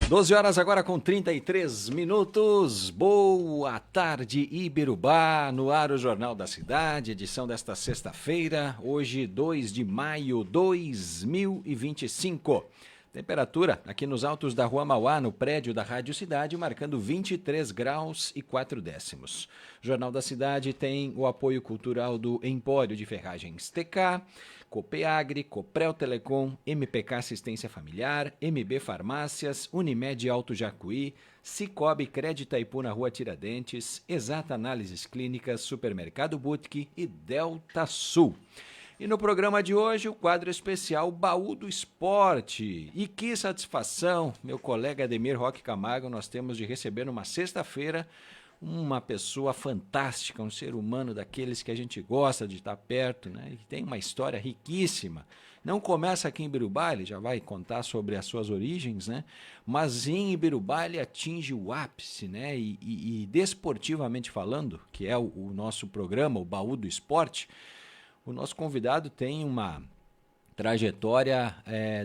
12 horas agora com 33 minutos. Boa tarde, Ibirubá. No ar o Jornal da Cidade, edição desta sexta-feira, hoje 2 de maio de 2025. Temperatura aqui nos altos da Rua Mauá, no prédio da Rádio Cidade, marcando 23 graus e 4 décimos. O Jornal da Cidade tem o apoio cultural do Empório de Ferragens TK, Copeagri, Coprel Telecom, MPK Assistência Familiar, MB Farmácias, Unimed Alto Jacuí, Cicobi Crédito Itaipu na Rua Tiradentes, Exata Análises Clínicas, Supermercado Boutique e Delta Sul. E no programa de hoje, o quadro especial Baú do Esporte. E que satisfação, meu colega Ademir Roque Camargo, nós temos de receber numa sexta-feira uma pessoa fantástica, um ser humano daqueles que a gente gosta de estar perto, né? E tem uma história riquíssima. Não começa aqui em Ibirubá, ele já vai contar sobre as suas origens, né? Mas em Ibirubá ele atinge o ápice, né? E desportivamente falando, que é o nosso programa, o Baú do Esporte, o nosso convidado tem uma trajetória,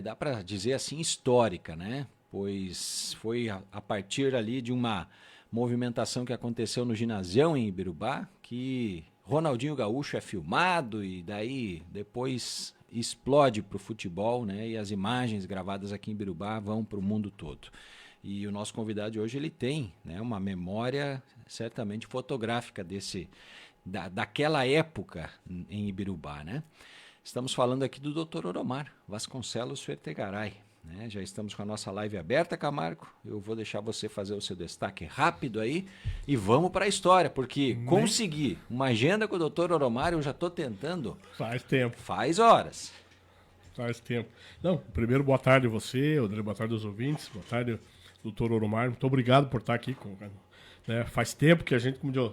dá para dizer assim, histórica, né? Pois foi a partir ali de uma movimentação que aconteceu no Ginásio em Ibirubá, que Ronaldinho Gaúcho é filmado e daí depois explode para o futebol, né? E as imagens gravadas aqui em Ibirubá vão para o mundo todo. E o nosso convidado de hoje ele tem, né, uma memória certamente fotográfica daquela época em Ibirubá, né? Estamos falando aqui do Dr. Oromar Vasconcelos Fertegaray, né? Já estamos com a nossa live aberta, Camargo. Eu vou deixar você fazer o seu destaque rápido aí e vamos para a história, porque conseguir uma agenda com o Dr. Oromar eu já estou tentando. Faz tempo. Faz horas. Faz tempo. Não, primeiro, boa tarde a você, boa tarde aos ouvintes, boa tarde, Dr. Oromar. Muito obrigado por estar aqui. Né? Faz tempo que a gente, como diz,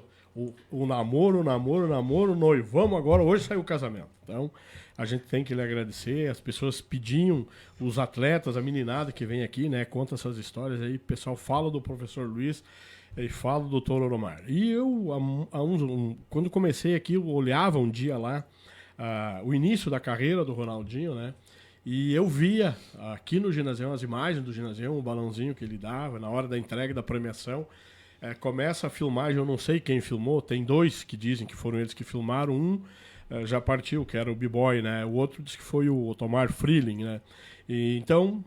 o namoro, noivamos, agora hoje saiu o casamento. Então, a gente tem que lhe agradecer. As pessoas pediam, os atletas, a meninada que vem aqui, né, conta essas histórias aí. O pessoal fala do professor Luiz e fala do Dr. Oromar. E eu, quando comecei aqui, eu olhava um dia lá o início da carreira do Ronaldinho, né? E eu via aqui no ginásio as imagens do ginásio, o balãozinho que ele dava na hora da entrega da premiação. Começa a filmagem, eu não sei quem filmou, tem dois que dizem que foram eles que filmaram, um já partiu, que era o B-Boy, né? O outro diz que foi o Otomar Freeling, né?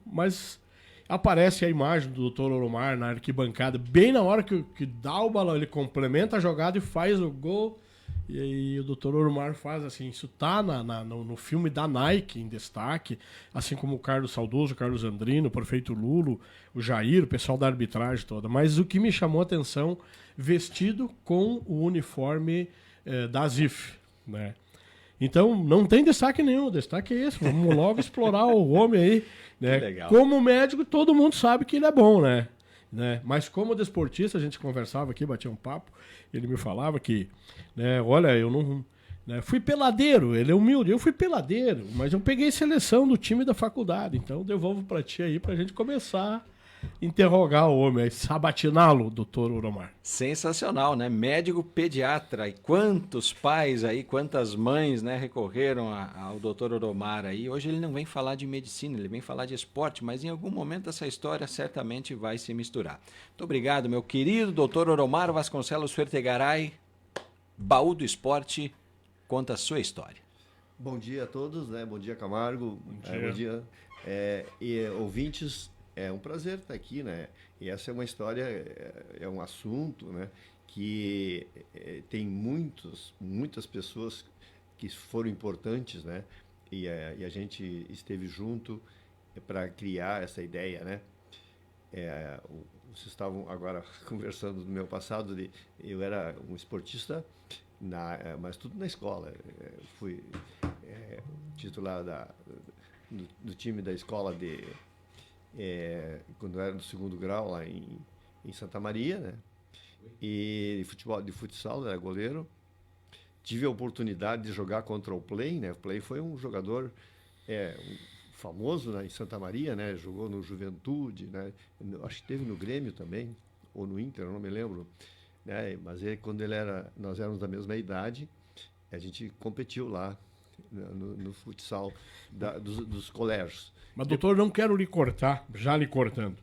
Mas aparece a imagem do Dr. Oromar na arquibancada, bem na hora que dá o balão, ele complementa a jogada e faz o gol. E aí o Dr. Oromar faz assim, isso tá no filme da Nike em destaque, assim como o Carlos Saudoso, o Carlos Andrino, o prefeito Lulo, o Jair, o pessoal da arbitragem toda. Mas o que me chamou a atenção, vestido com o uniforme da ZIF, né? Então não tem destaque nenhum, o destaque é esse, vamos logo explorar o homem aí, né? Legal. Como médico todo mundo sabe que ele é bom, né? Mas como desportista, a gente conversava aqui, batia um papo, ele me falava que, né, olha, eu não... Né, fui peladeiro, ele é humilde, eu fui peladeiro, mas eu peguei seleção do time da faculdade, então devolvo para ti aí pra gente começar a interrogar o homem, sabatiná-lo, doutor Oromar. Sensacional, né? Médico pediatra. E quantos pais aí, quantas mães, né, recorreram ao Dr. Oromar aí. Hoje ele não vem falar de medicina, ele vem falar de esporte, mas em algum momento essa história certamente vai se misturar. Muito obrigado, meu querido Dr. Oromar Vasconcelos Fertegaray. Baú do Esporte, conta a sua história. Bom dia a todos, né? Bom dia, Camargo. Bom dia. Ouvintes. É um prazer estar aqui, né? E essa é uma história, é um assunto, né, que tem muitas pessoas que foram importantes, né? E a gente esteve junto para criar essa ideia, né? Vocês estavam agora conversando do meu passado, eu era um esportista, mas tudo na escola. Fui titular do time da escola quando eu era no segundo grau lá em Santa Maria, né? E de futsal, era goleiro. Tive a oportunidade de jogar contra o Play, né? O Play foi um jogador famoso, né, em Santa Maria, né? Jogou no Juventude, né? Acho que teve no Grêmio também, ou no Inter, não me lembro, né? Mas quando nós éramos da mesma idade, a gente competiu lá no futsal dos colégios. Mas, doutor, não quero lhe cortar, já lhe cortando.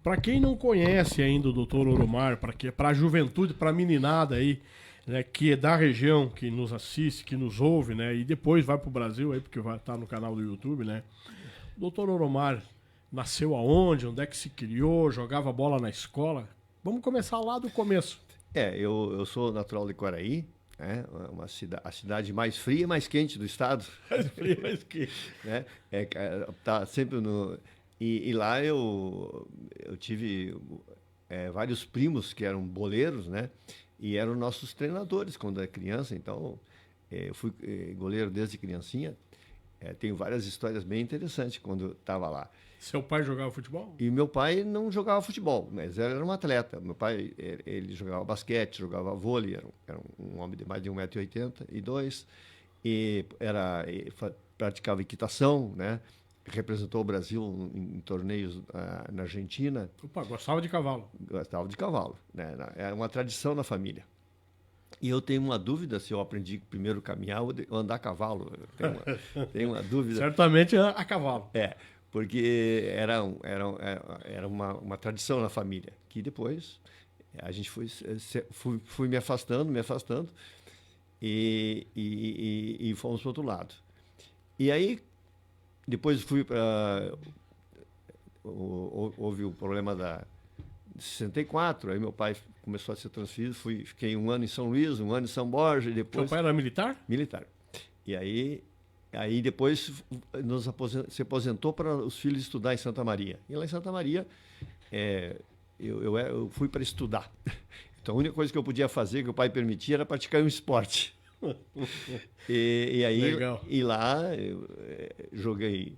Para quem não conhece ainda o Dr. Oromar, para a juventude, para a meninada aí, né, que é da região, que nos assiste, que nos ouve, né, e depois vai para o Brasil aí, porque vai estar no canal do YouTube, né? O Dr. Oromar nasceu aonde? Onde é que se criou? Jogava bola na escola? Vamos começar lá do começo. Eu sou natural de Quaraí, né? A cidade mais fria e mais quente do estado. Mais frio, mais quente. Né? Tá sempre no... E lá eu tive vários primos que eram boleiros, né? E eram nossos treinadores quando era criança. Então, eu fui goleiro desde criancinha. Tenho várias histórias bem interessantes quando estava lá. Seu pai jogava futebol? E meu pai não jogava futebol, mas ele era um atleta. Meu pai, ele jogava basquete, jogava vôlei, era um homem de mais de 1,82 m. E praticava equitação, né? Representou o Brasil em torneios na Argentina. Opa, gostava de cavalo. Gostava de cavalo, né? É uma tradição na família. E eu tenho uma dúvida se eu aprendi primeiro a caminhar ou andar a cavalo. Tenho uma dúvida. Certamente a cavalo. Porque era uma tradição na família, que depois a gente fui me afastando, e fomos para o outro lado. E aí, depois fui para... Houve o problema de 64, aí meu pai começou a ser transferido, fiquei um ano em São Luís, um ano em São Borja, e depois... Seu pai era militar? Militar. E aí depois se aposentou para os filhos estudar em Santa Maria. E lá em Santa Maria, eu fui para estudar. Então a única coisa que eu podia fazer, que o pai permitia, era praticar um esporte. Legal. E lá eu joguei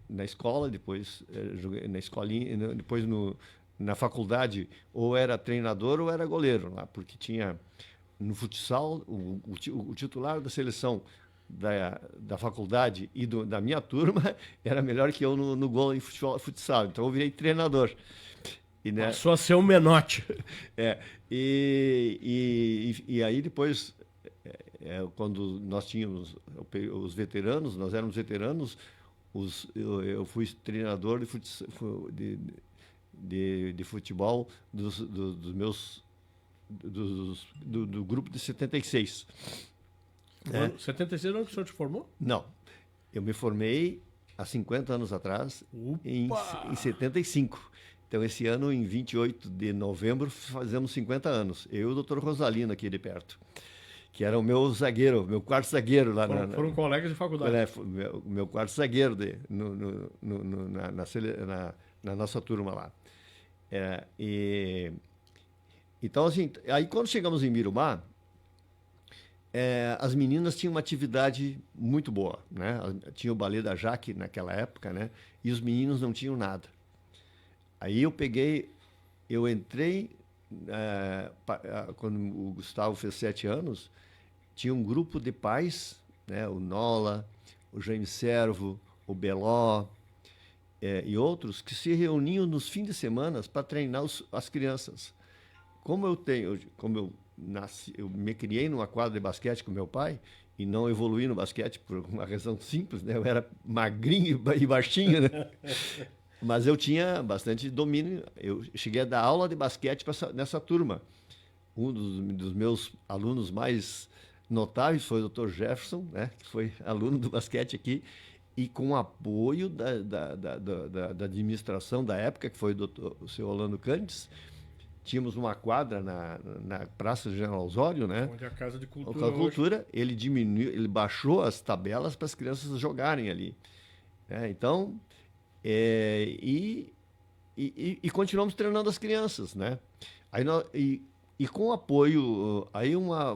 na escola, depois joguei na escolinha, depois na faculdade, ou era treinador ou era goleiro lá, porque tinha no futsal o titular da seleção da faculdade e da minha turma era melhor que eu no gol em futsal. Então eu virei treinador. E, né, passou a ser um menote. E aí depois, quando nós tínhamos os veteranos, nós éramos veteranos, eu fui treinador de futebol do grupo de 76. 76 é onde o senhor te formou? Não. Eu me formei há 50 anos atrás, em 75. Então, esse ano, em 28 de novembro, fazemos 50 anos. Eu e o Dr. Rosalino, aqui de perto, que era o meu zagueiro, meu quarto zagueiro lá. Foram colegas de faculdade. Meu quarto zagueiro na nossa turma lá. Então, assim, aí quando chegamos em Mirubá, as meninas tinham uma atividade muito boa, né? Tinha o balé da Jaque naquela época, né? E os meninos não tinham nada. Aí eu entrei, quando o Gustavo fez 7 anos, tinha um grupo de pais, né? O Nola, o Jaime Servo, o Beló, e outros, que se reuniam nos fins de semana para treinar as crianças. Como eu me criei numa quadra de basquete com meu pai e não evoluí no basquete por uma razão simples, né? Eu era magrinho e baixinho, né? Mas eu tinha bastante domínio. Eu cheguei a dar aula de basquete nessa turma. Um dos meus alunos mais notáveis foi o Dr. Jefferson, né? Que foi aluno do basquete aqui, e com o apoio da administração da época, que foi o seu Orlando Candes. Tínhamos uma quadra na Praça General Osório, né? Onde é a Casa de Cultura. Cultura, ele baixou as tabelas para as crianças jogarem ali. Então, e continuamos treinando as crianças, né? E com apoio,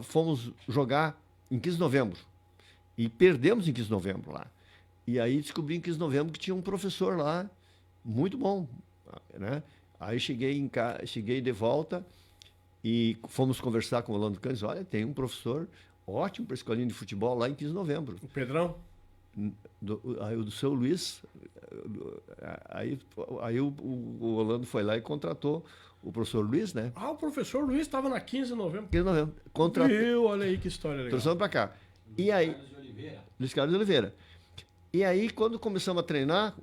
fomos jogar em 15 de novembro. E perdemos em 15 de novembro lá. E aí descobri em 15 de novembro que tinha um professor lá, muito bom, né? Aí cheguei de volta e fomos conversar com o Orlando Candes. Olha, tem um professor ótimo para a escolinha de futebol lá em 15 de novembro. O Pedrão? Do seu Luiz. Aí o Orlando foi lá e contratou o professor Luiz, né? O professor Luiz estava na 15 de novembro. 15 de novembro. Contratou. Olha aí que história legal. Trouxemos para cá. E aí, Luiz Carlos de Oliveira. E aí, quando começamos a treinar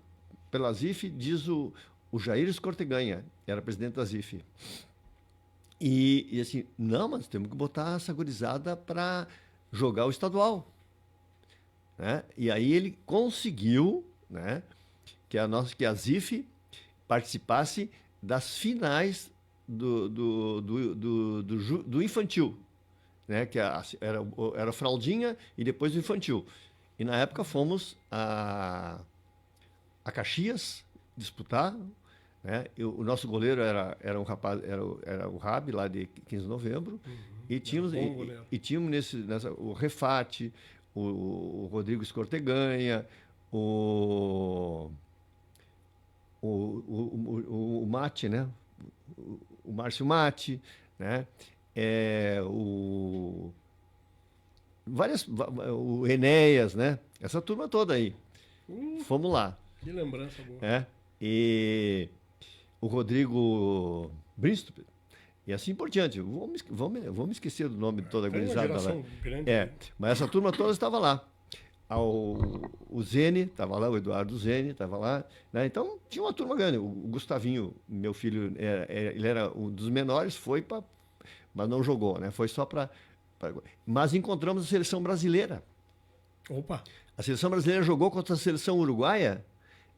pela ZIF, diz o o Jair Escorteganha era presidente da ZIF. E assim, não, mas temos que botar essa gurizada para jogar o estadual. Né? E aí ele conseguiu, né, que a ZIF participasse das finais do infantil, né? Que era fraldinha e depois o infantil. E na época fomos a Caxias disputar, né? O nosso goleiro era um rapaz, era o Rabi, lá de 15 de novembro, e tínhamos, tínhamos o Refate, o Rodrigo Escorteganha, o Mate, né? O Márcio Mate, né? O Enéas, né? Essa turma toda aí. Fomos lá. Que lembrança boa. E o Rodrigo Brinstup, e assim por diante. Vamos esquecer do nome de toda a gurizada lá. Grande, mas essa turma toda estava lá. O Zene estava lá, o Eduardo Zene estava lá, né? Então tinha uma turma grande. O Gustavinho, meu filho, ele era um dos menores, mas não jogou, né? Foi só para. Mas encontramos a seleção brasileira. Opa! A seleção brasileira jogou contra a seleção uruguaia,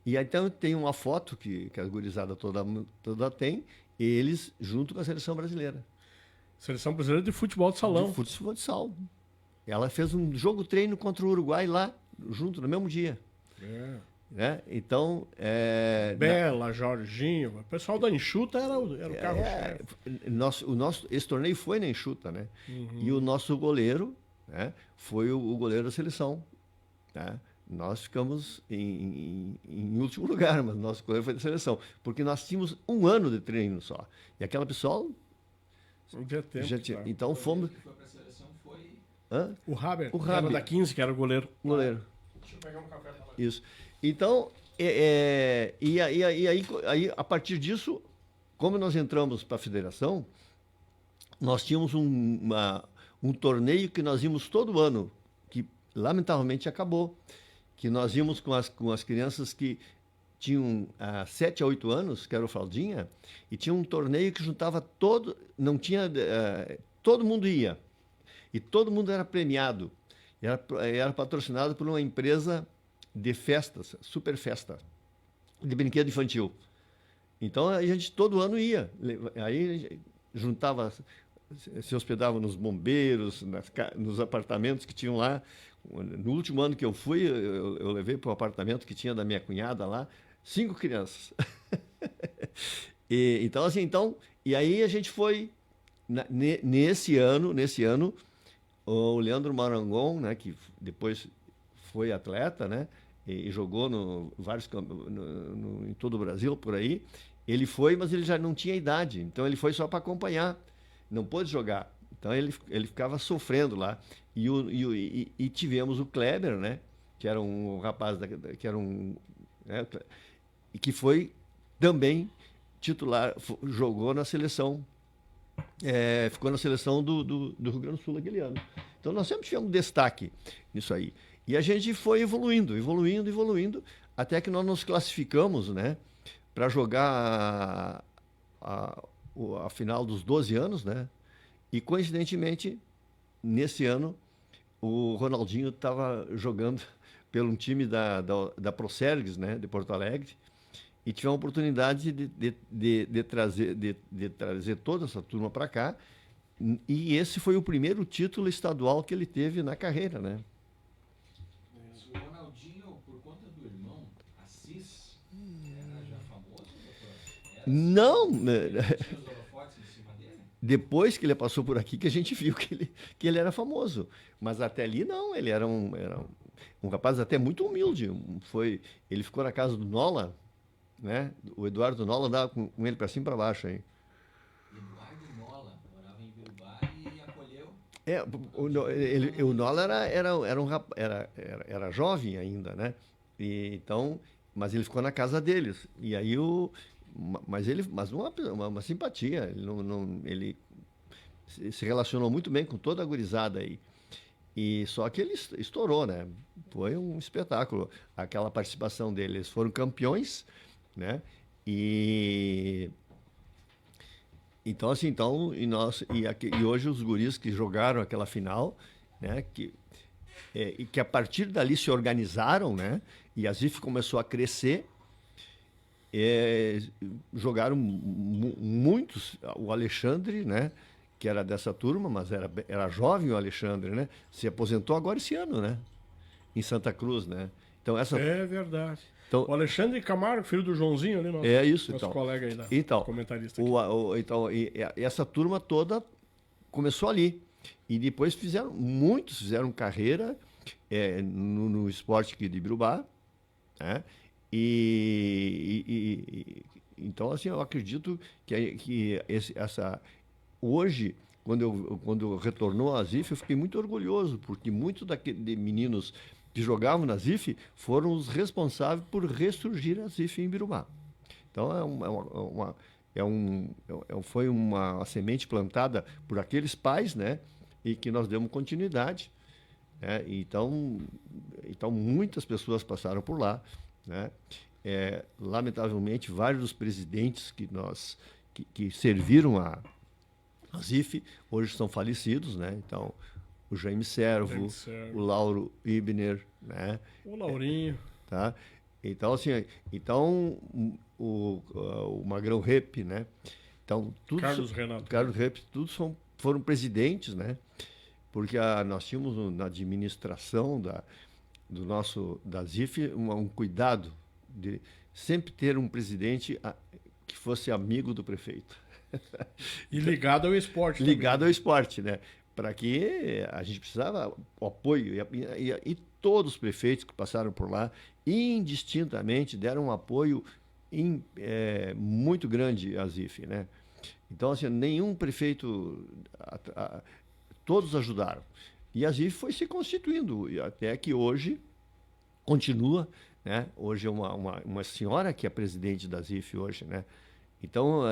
e aí, então tem uma foto que a gurizada toda tem, eles junto com a seleção brasileira. Seleção brasileira de futebol de salão. De futebol de salão. Ela fez um jogo treino contra o Uruguai lá, junto, no mesmo dia. Né? Então... Bela, Jorginho, o pessoal da Enxuta era o carro-chefe. Esse torneio foi na Enxuta, né? E o nosso goleiro, né, foi o goleiro da seleção. Né? Nós ficamos em último lugar, mas o nosso goleiro foi da seleção. Porque nós tínhamos um ano de treino só. E aquela pessoa... Não tinha tempo. Então fomos... O Haber, o era da 15, que era o goleiro. Goleiro. Deixa eu pegar um café pra lá. Isso. Então, aí, a partir disso, como nós entramos para a federação, nós tínhamos um torneio que nós íamos todo ano, que lamentavelmente acabou, que nós íamos com as crianças que tinham 7 a 8 anos, que era o Fraldinha, e tinha um torneio que juntava não tinha, todo mundo ia. E todo mundo era premiado. Era patrocinado por uma empresa de festas, Super Festa, de brinquedo infantil. Então, a gente todo ano ia. Aí juntava, se hospedava nos bombeiros, nos apartamentos que tinham lá. No último ano que eu fui, eu levei para o apartamento que tinha da minha cunhada lá, 5 crianças. E aí a gente foi, nesse ano, o Leandro Marangon, né, que depois foi atleta, né, e jogou em todo o Brasil, por aí. Ele foi, mas ele já não tinha idade, então ele foi só para acompanhar, não pôde jogar. Então ele ficava sofrendo lá. E tivemos o Kleber, né, que era um rapaz, e que foi também titular, jogou na seleção. Ficou na seleção do Rio Grande do Sul aquele ano. Então nós sempre tivemos destaque nisso aí. E a gente foi evoluindo, até que nós nos classificamos, né, para jogar a final dos 12 anos, né? E coincidentemente, nesse ano, o Ronaldinho estava jogando pelo um time da Procergs, né, de Porto Alegre. E tive a oportunidade de trazer toda essa turma para cá. E esse foi o primeiro título estadual que ele teve na carreira, né? O Ronaldinho, por conta do irmão, Assis, era já famoso, doutor? Não! Tinha os holofotes em cima dele? Depois que ele passou por aqui que a gente viu que ele era famoso. Mas até ali não, ele era um rapaz até muito humilde. Ele ficou na casa do Nola, né? O Eduardo Nola andava com ele para cima e para baixo aí. Eduardo Nola morava em Birubá e acolheu. O Nola era jovem ainda, né? Mas ele ficou na casa deles. E aí mas uma simpatia. Ele se relacionou muito bem com toda a gurizada aí. E só que ele estourou, né? Foi um espetáculo aquela participação dele. Eles foram campeões, né? E então assim, e hoje os guris que jogaram aquela final, né, e que a partir dali se organizaram, né, e a ZIF começou a crescer. Jogaram muitos, o Alexandre, né, que era dessa turma, mas era jovem o Alexandre, né, se aposentou agora esse ano, né, em Santa Cruz, né. Então É verdade. Então, O Alexandre Camargo, filho do Joãozinho ali, nosso então, colega aí comentarista aqui. Essa turma toda começou ali. E depois muitos fizeram carreira no esporte aqui de Ibirubá, né? Então, assim, eu acredito que hoje, quando retornou a ZIF, eu fiquei muito orgulhoso, porque muitos de meninos que jogavam na ZIF foram os responsáveis por ressurgir a ZIF em Ibirubá. Então, foi uma semente plantada por aqueles pais, né? E que nós demos continuidade. Né? Então, muitas pessoas passaram por lá. Né? Lamentavelmente, vários dos presidentes que serviram a ZIF hoje estão falecidos. Né? Então, o Jaime Servo, o Lauro Ibner, né? O Laurinho. Tá? Então, assim, o Magrão Rep, né? Então, Carlos Renato. Carlos Rep, todos foram presidentes, né? Porque nós tínhamos na administração da ZIF um cuidado de sempre ter um presidente que fosse amigo do prefeito. E ligado ao esporte. Ligado ao esporte, né? Para que a gente precisava o apoio. E todos os prefeitos que passaram por lá, indistintamente, deram um apoio muito grande à ZIF, né? Então, assim, nenhum prefeito... todos ajudaram. E a ZIF foi se constituindo, até que hoje continua, né? Hoje é uma senhora que é presidente da ZIF hoje, né? Então,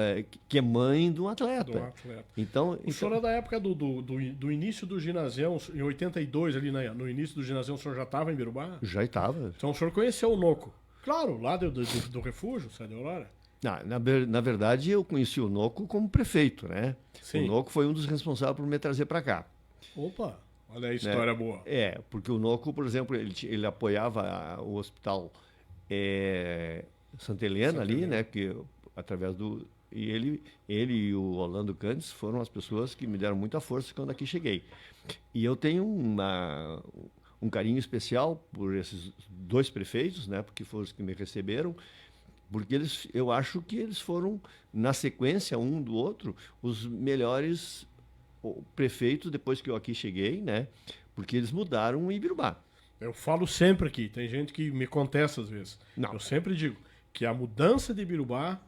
que é mãe de um atleta. Então, o senhor é da época do início do ginasião, em 82, ali no início do ginasião, o senhor já estava em Ibirubá? Já estava. Então o senhor conheceu o Noco? Claro, lá do refúgio, Sé de Aurora. Na verdade, eu conheci o Noco como prefeito, né? Sim. O Noco foi um dos responsáveis por me trazer para cá. Opa, olha a história boa. Porque o Noco, por exemplo, ele apoiava o hospital Santa Helena ali, né? Que através do... E ele e o Orlando Candes foram as pessoas que me deram muita força quando aqui cheguei. E eu tenho um carinho especial por esses dois prefeitos, né? Porque foram os que me receberam, porque eu acho que eles foram, na sequência, um do outro, os melhores prefeitos depois que eu aqui cheguei, né? Porque eles mudaram o Ibirubá. Eu falo sempre aqui, tem gente que me contesta às vezes. Não. Eu sempre digo que a mudança de Ibirubá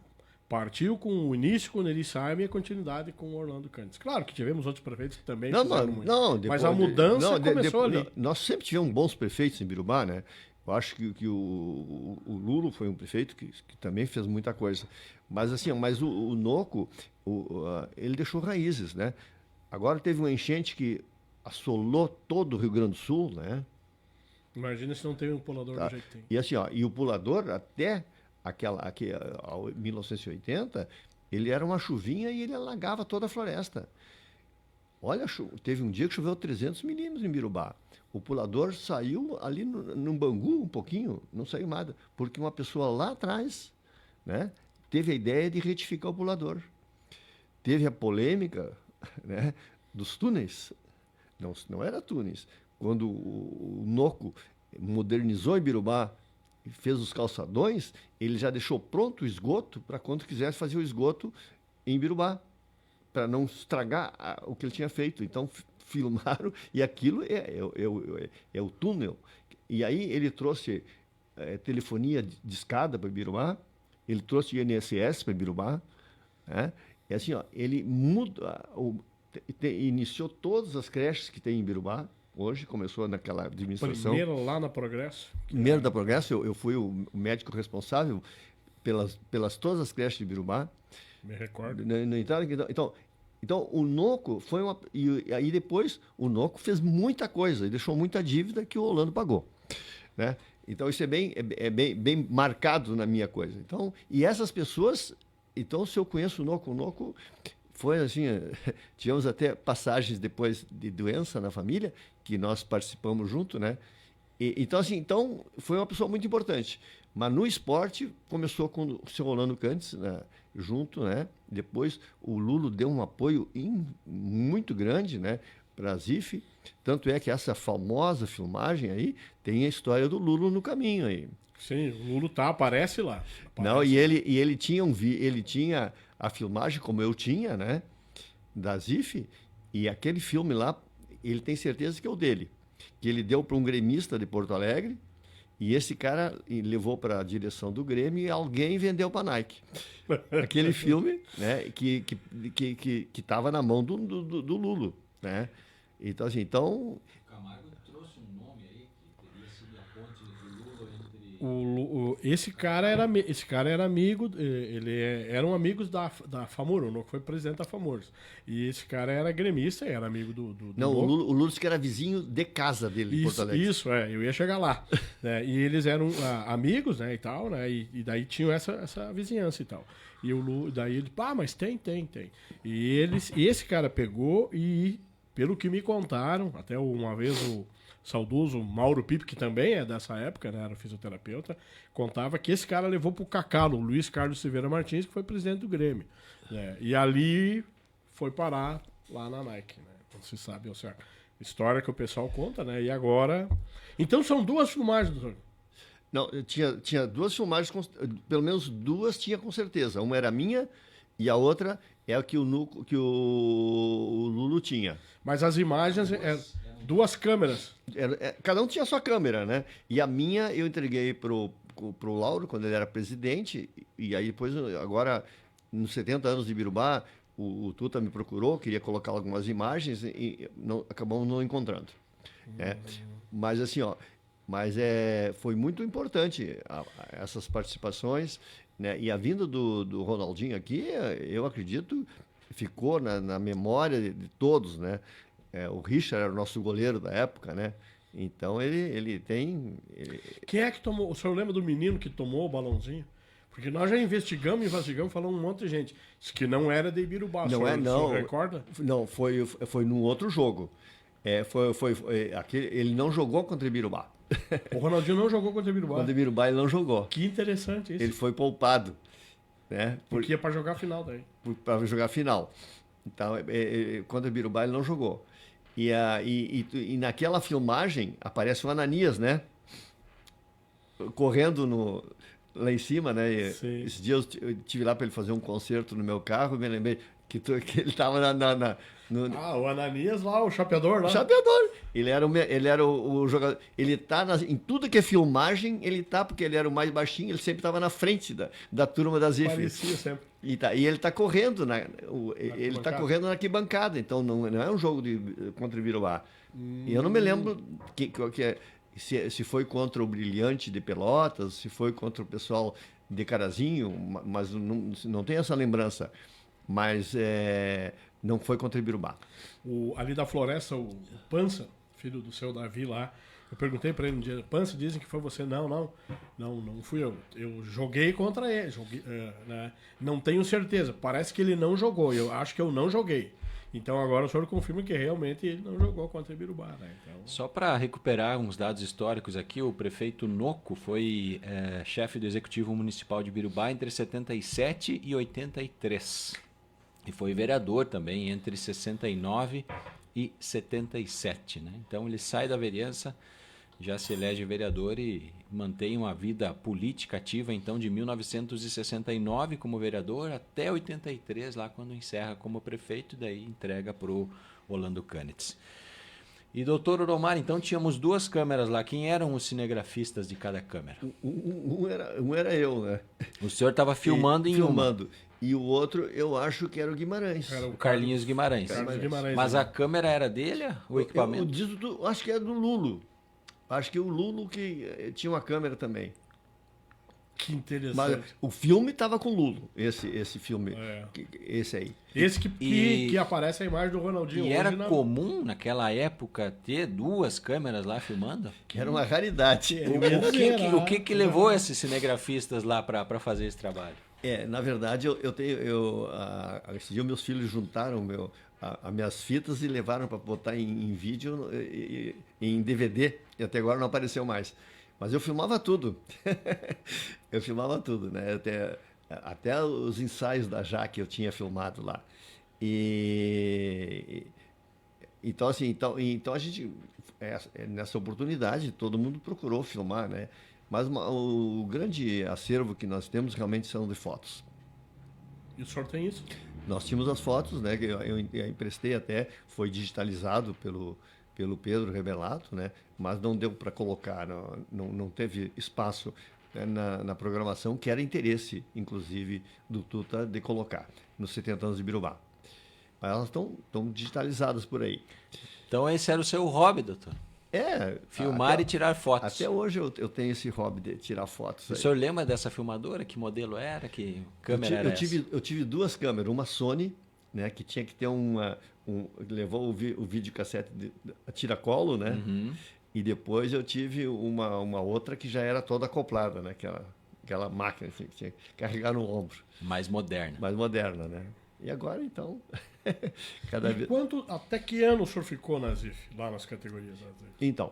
partiu com o início com o Neri Saime e a continuidade com o Orlando Candes. Claro que tivemos outros prefeitos que também fizeram muito. Mas a mudança começou ali. Nós sempre tivemos bons prefeitos em Ibirubá, né? Eu acho que o Lulo foi um prefeito que também fez muita coisa. Mas assim, o Noco, ele deixou raízes, né? Agora teve uma enchente que assolou todo o Rio Grande do Sul, né? Imagina se não tem um pulador do jeito que tem. E assim, e o pulador até... Aqui, 1980, ele era uma chuvinha e ele alagava toda a floresta. Olha, teve um dia que choveu 300 milímetros em Ibirubá. O pulador saiu ali no Bangu um pouquinho, não saiu nada, porque uma pessoa lá atrás, né, teve a ideia de retificar o pulador. Teve a polêmica, né, dos túneis. Não era túneis. Quando o Noco modernizou Ibirubá, fez os calçadões, ele já deixou pronto o esgoto para quando quisesse fazer o esgoto em Ibirubá, para não estragar o que ele tinha feito. Então, filmaram, e aquilo é o túnel. E aí ele trouxe telefonia de escada para Ibirubá, ele trouxe INSS para Ibirubá, né? E assim, ele iniciou todas as creches que tem em Ibirubá. Hoje começou naquela administração. Primeiro lá na Progresso? Primeiro da Progresso, eu fui o médico responsável pelas todas as creches de Ibirubá. Me recordo. Então o Noco foi uma... E aí depois o Noco fez muita coisa e deixou muita dívida que o Orlando pagou. Né? Então, isso bem marcado na minha coisa. Então, e essas pessoas... Então, se eu conheço o Noco foi assim... Tivemos até passagens depois de doença na família, que nós participamos junto, né? Então, assim, foi uma pessoa muito importante. Mas no esporte, começou com o seu Rolando Cantes, né, junto, né? Depois, o Lulo deu um apoio muito grande, né, para a ZIF. Tanto é que essa famosa filmagem aí tem a história do Lulo no caminho aí. Sim, o Lulo aparece lá. Não, ele tinha a filmagem, como eu tinha, né, da ZIF, e aquele filme lá, ele tem certeza que é o dele. Que ele deu para um gremista de Porto Alegre, e esse cara levou para a direção do Grêmio e alguém vendeu para a Nike. Aquele filme, né, que estava na mão do Lulo, né? Então, assim, Camargo trouxe um nome aí que teria sido a ponte do Lulo entre... Esse cara era amigo, eram amigos da FAMUR, o Noco foi presidente da FAMUR. E esse cara era gremista, era amigo do Não, Noco. o Lulo disse que era vizinho de casa dele em Porto Alegre. Isso, eu ia chegar lá. Né? E eles eram amigos, né, e tal, né? E daí tinham essa vizinhança e tal. E o Lulo, daí ele, mas tem. E esse cara pegou e, pelo que me contaram, até uma vez o saudoso Mauro Pipe, que também é dessa época, né, era fisioterapeuta, contava que esse cara levou pro Cacá, o Luiz Carlos Silveira Martins, que foi presidente do Grêmio. Né? E ali foi parar lá na Nike, né? Não se sabe ao certo. História que o pessoal conta, né? E agora... Então são duas filmagens, doutor? Não, tinha duas filmagens, pelo menos duas tinha com certeza. Uma era minha e a outra é a que o Lulo tinha. Mas as imagens... Duas câmeras. Cada um tinha a sua câmera, né? E a minha eu entreguei pro Lauro, quando ele era presidente, e aí depois, agora, nos 70 anos de Birubá, o Tuta me procurou, queria colocar algumas imagens e acabamos não encontrando. Mas assim, foi muito importante essas participações, né? E a vinda do Ronaldinho aqui, eu acredito, ficou na memória de todos, né? O Richard era o nosso goleiro da época, né? Então ele tem... Quem é que tomou? O senhor lembra do menino que tomou o balãozinho? Porque nós já investigamos, falamos um monte de gente. Isso que não era de Ibirubá, não o senhor recorda? Não, foi num outro jogo. Ele não jogou contra o Ibirubá. O Ronaldinho não jogou contra o Ibirubá? Contra o Ibirubá ele não jogou. Que interessante isso. Ele foi poupado. Né? Porque ia para jogar a final daí. Para jogar a final. Então, contra o Ibirubá ele não jogou. E naquela filmagem aparece o Ananias, né? Correndo lá em cima, né? Esses dias eu estive lá para ele fazer um concerto no meu carro e me lembrei que ele estava o Ananias lá, o chapeador lá. O chapeador. Ele era o jogador. Ele tá em tudo que é filmagem, ele tá, porque ele era o mais baixinho, ele sempre estava na frente da turma das IFES. Parecia sempre. E ele está correndo ele está correndo na arquibancada, então não é um jogo contra o Ibirubá. E eu não me lembro se foi contra o Brilhante de Pelotas, se foi contra o pessoal de Carazinho, mas não tenho essa lembrança. Mas não foi contra o Ibirubá. Ali da floresta, o Pança, filho do seu Davi lá, eu perguntei para ele um dia, Pança, dizem que foi você. Não fui eu. Eu joguei contra ele. Né? Não tenho certeza. Parece que ele não jogou. Eu acho que eu não joguei. Então agora o senhor confirma que realmente ele não jogou contra o Ibirubá. Né? Então... Só para recuperar uns dados históricos aqui, o prefeito Noco foi chefe do Executivo Municipal de Ibirubá entre 77 e 83. E foi vereador também entre 69 e 77. Né? Então ele sai da vereança, já se elege vereador e mantém uma vida política ativa, então, de 1969 como vereador até 83, lá quando encerra como prefeito, e daí entrega para o Rolando Canitz. E doutor Oromar, então tínhamos duas câmeras lá. Quem eram os cinegrafistas de cada câmera? Um era eu, né? O senhor estava filmando uma. E o outro, eu acho que era o Guimarães. Era o Carlinhos Guimarães. Mas a câmera era dele, o equipamento? Acho que é do Lulo. Acho que o Lulo que tinha uma câmera também. Que interessante. Mas o filme estava com o Lulo, esse filme, esse aí. Esse que aparece a imagem do Ronaldinho. E hoje era comum naquela época ter 2 câmeras lá filmando? Que era uma raridade. O que levou esses cinegrafistas lá para fazer esse trabalho? Na verdade, esse dia meus filhos juntaram as minhas fitas e levaram para botar em vídeo, em DVD, e até agora não apareceu mais. Mas eu filmava tudo. Eu filmava tudo, né? Até os ensaios da Jaque eu tinha filmado lá. Então, assim, então a gente, nessa oportunidade, todo mundo procurou filmar, né? Mas o grande acervo que nós temos realmente são de fotos. E o senhor tem isso? Nós tínhamos as fotos, né? Que eu emprestei até, foi digitalizado pelo Pedro Rebelato, né? Mas não deu para colocar, não teve espaço, né, na programação, que era interesse, inclusive, do Tuta de colocar, nos 70 anos de Birubá. Mas elas estão digitalizadas por aí. Então esse era o seu hobby, doutor? Filmar e tirar fotos. Até hoje eu tenho esse hobby de tirar fotos. O senhor lembra dessa filmadora? Que modelo era? Que câmera era essa? Eu tive 2 câmeras, uma Sony, né, que tinha que ter levou o videocassete a tiracolo, né? Uhum. E depois eu tive uma outra que já era toda acoplada, né? Aquela máquina assim, que tinha que carregar no ombro. Mais moderna. Mais moderna, né? E agora, então, Até que ano o senhor ficou na ZIF, lá nas categorias da ZIF? Então,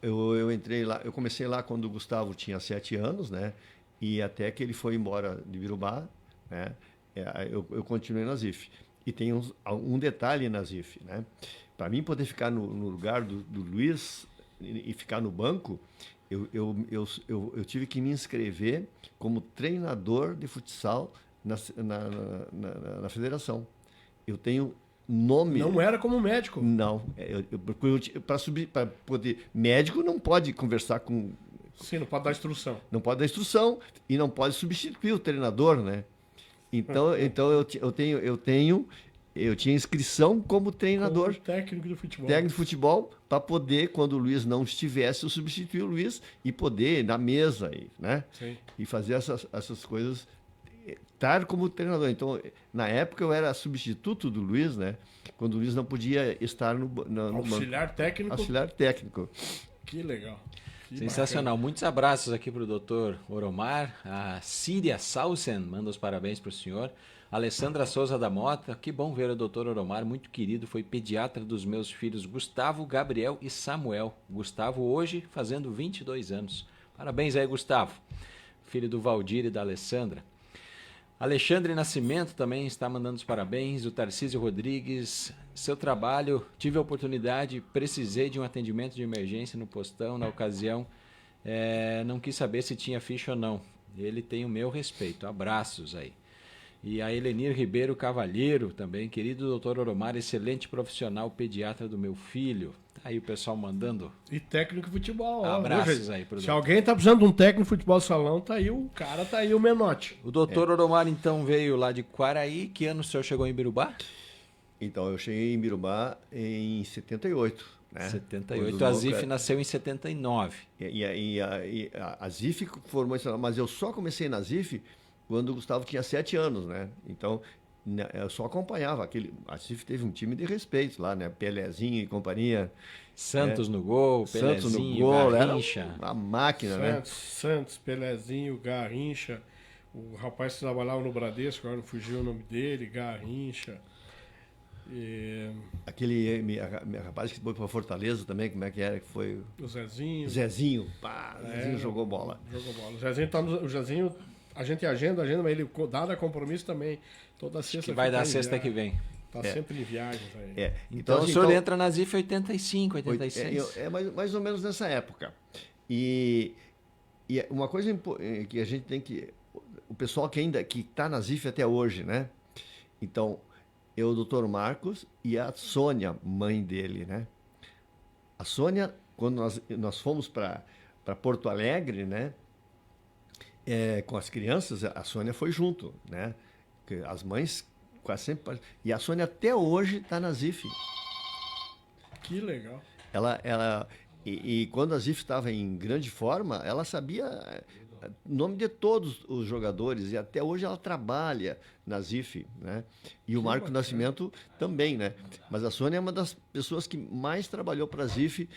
eu entrei lá, eu comecei lá quando o Gustavo tinha 7 anos, né? E até que ele foi embora de Birubá, né? Eu continuei na ZIF. E tem um detalhe na ZIF, né? Para mim poder ficar no lugar do Luiz e ficar no banco, eu tive que me inscrever como treinador de futsal na federação. Eu tenho nome. Não era como médico? Não. Para subir, para poder. Médico não pode conversar com. Sim, não pode dar instrução. Não pode dar instrução e não pode substituir o treinador, né? Então eu tinha inscrição como treinador. Como técnico de futebol. Técnico de futebol, para poder, quando o Luiz não estivesse, eu substituir o Luiz e poder, na mesa, né? Sim. E fazer essas coisas, estar como treinador. Então, na época, eu era substituto do Luiz, né? Quando o Luiz não podia estar no auxiliar técnico? Auxiliar técnico. Que legal. Sensacional. Bacana. Muitos abraços aqui para o doutor Oromar. A Síria Sausen manda os parabéns para o senhor. Alessandra Souza da Mota, que bom ver o doutor Oromar, muito querido, foi pediatra dos meus filhos Gustavo, Gabriel e Samuel. Gustavo hoje fazendo 22 anos. Parabéns aí, Gustavo, filho do Valdir e da Alessandra. Alexandre Nascimento também está mandando os parabéns, o Tarcísio Rodrigues, seu trabalho, tive a oportunidade, precisei de um atendimento de emergência no postão, na ocasião, não quis saber se tinha ficha ou não. Ele tem o meu respeito, abraços aí. E a Helenir Ribeiro Cavalheiro também, querido doutor Oromar, excelente profissional, pediatra do meu filho. Tá aí o pessoal mandando. E técnico de futebol. Abraços aí pro Se alguém tá precisando de um técnico de futebol salão, tá aí o cara, tá aí o Menotti. O doutor Oromar então veio lá de Quaraí. Que ano o senhor chegou em Birubá? Então, eu cheguei em Birubá em 78. Né? 78. A ZIF nasceu em 79. E a ZIF formou, mas eu só comecei na ZIF quando o Gustavo tinha 7 anos, né? Então, eu só acompanhava. A CIF teve um time de respeito lá, né? Pelezinho e companhia. Santos no gol, Santos Pelezinho, no gol, Garrincha. Era uma máquina, né? Santos, Pelezinho, Garrincha. O rapaz que trabalhava no Bradesco, agora não fugiu o nome dele, Garrincha. Aquele rapaz que foi para Fortaleza também, como é que era? Que foi o Zezinho. Zezinho, Zezinho jogou bola. Jogou bola. O Zezinho a gente agenda, mas ele, dado compromisso também, toda sexta. Que vai dar sexta que vem. Está sempre em viagens aí. Então o senhor entra na ZIF 85, 86. Mais ou menos nessa época. E uma coisa que a gente tem que... O pessoal que está na ZIF até hoje, né? Então, o doutor Marcos e a Sônia, mãe dele, né? A Sônia, quando nós fomos para Porto Alegre, né? Com as crianças, a Sônia foi junto, né? As mães quase sempre... E a Sônia até hoje está na ZIF. Que legal. E quando a ZIF estava em grande forma, ela sabia nome de todos os jogadores, e até hoje ela trabalha na ZIF, né? E o Marco Nascimento também, né? Mas a Sônia é uma das pessoas que mais trabalhou para a ZIF,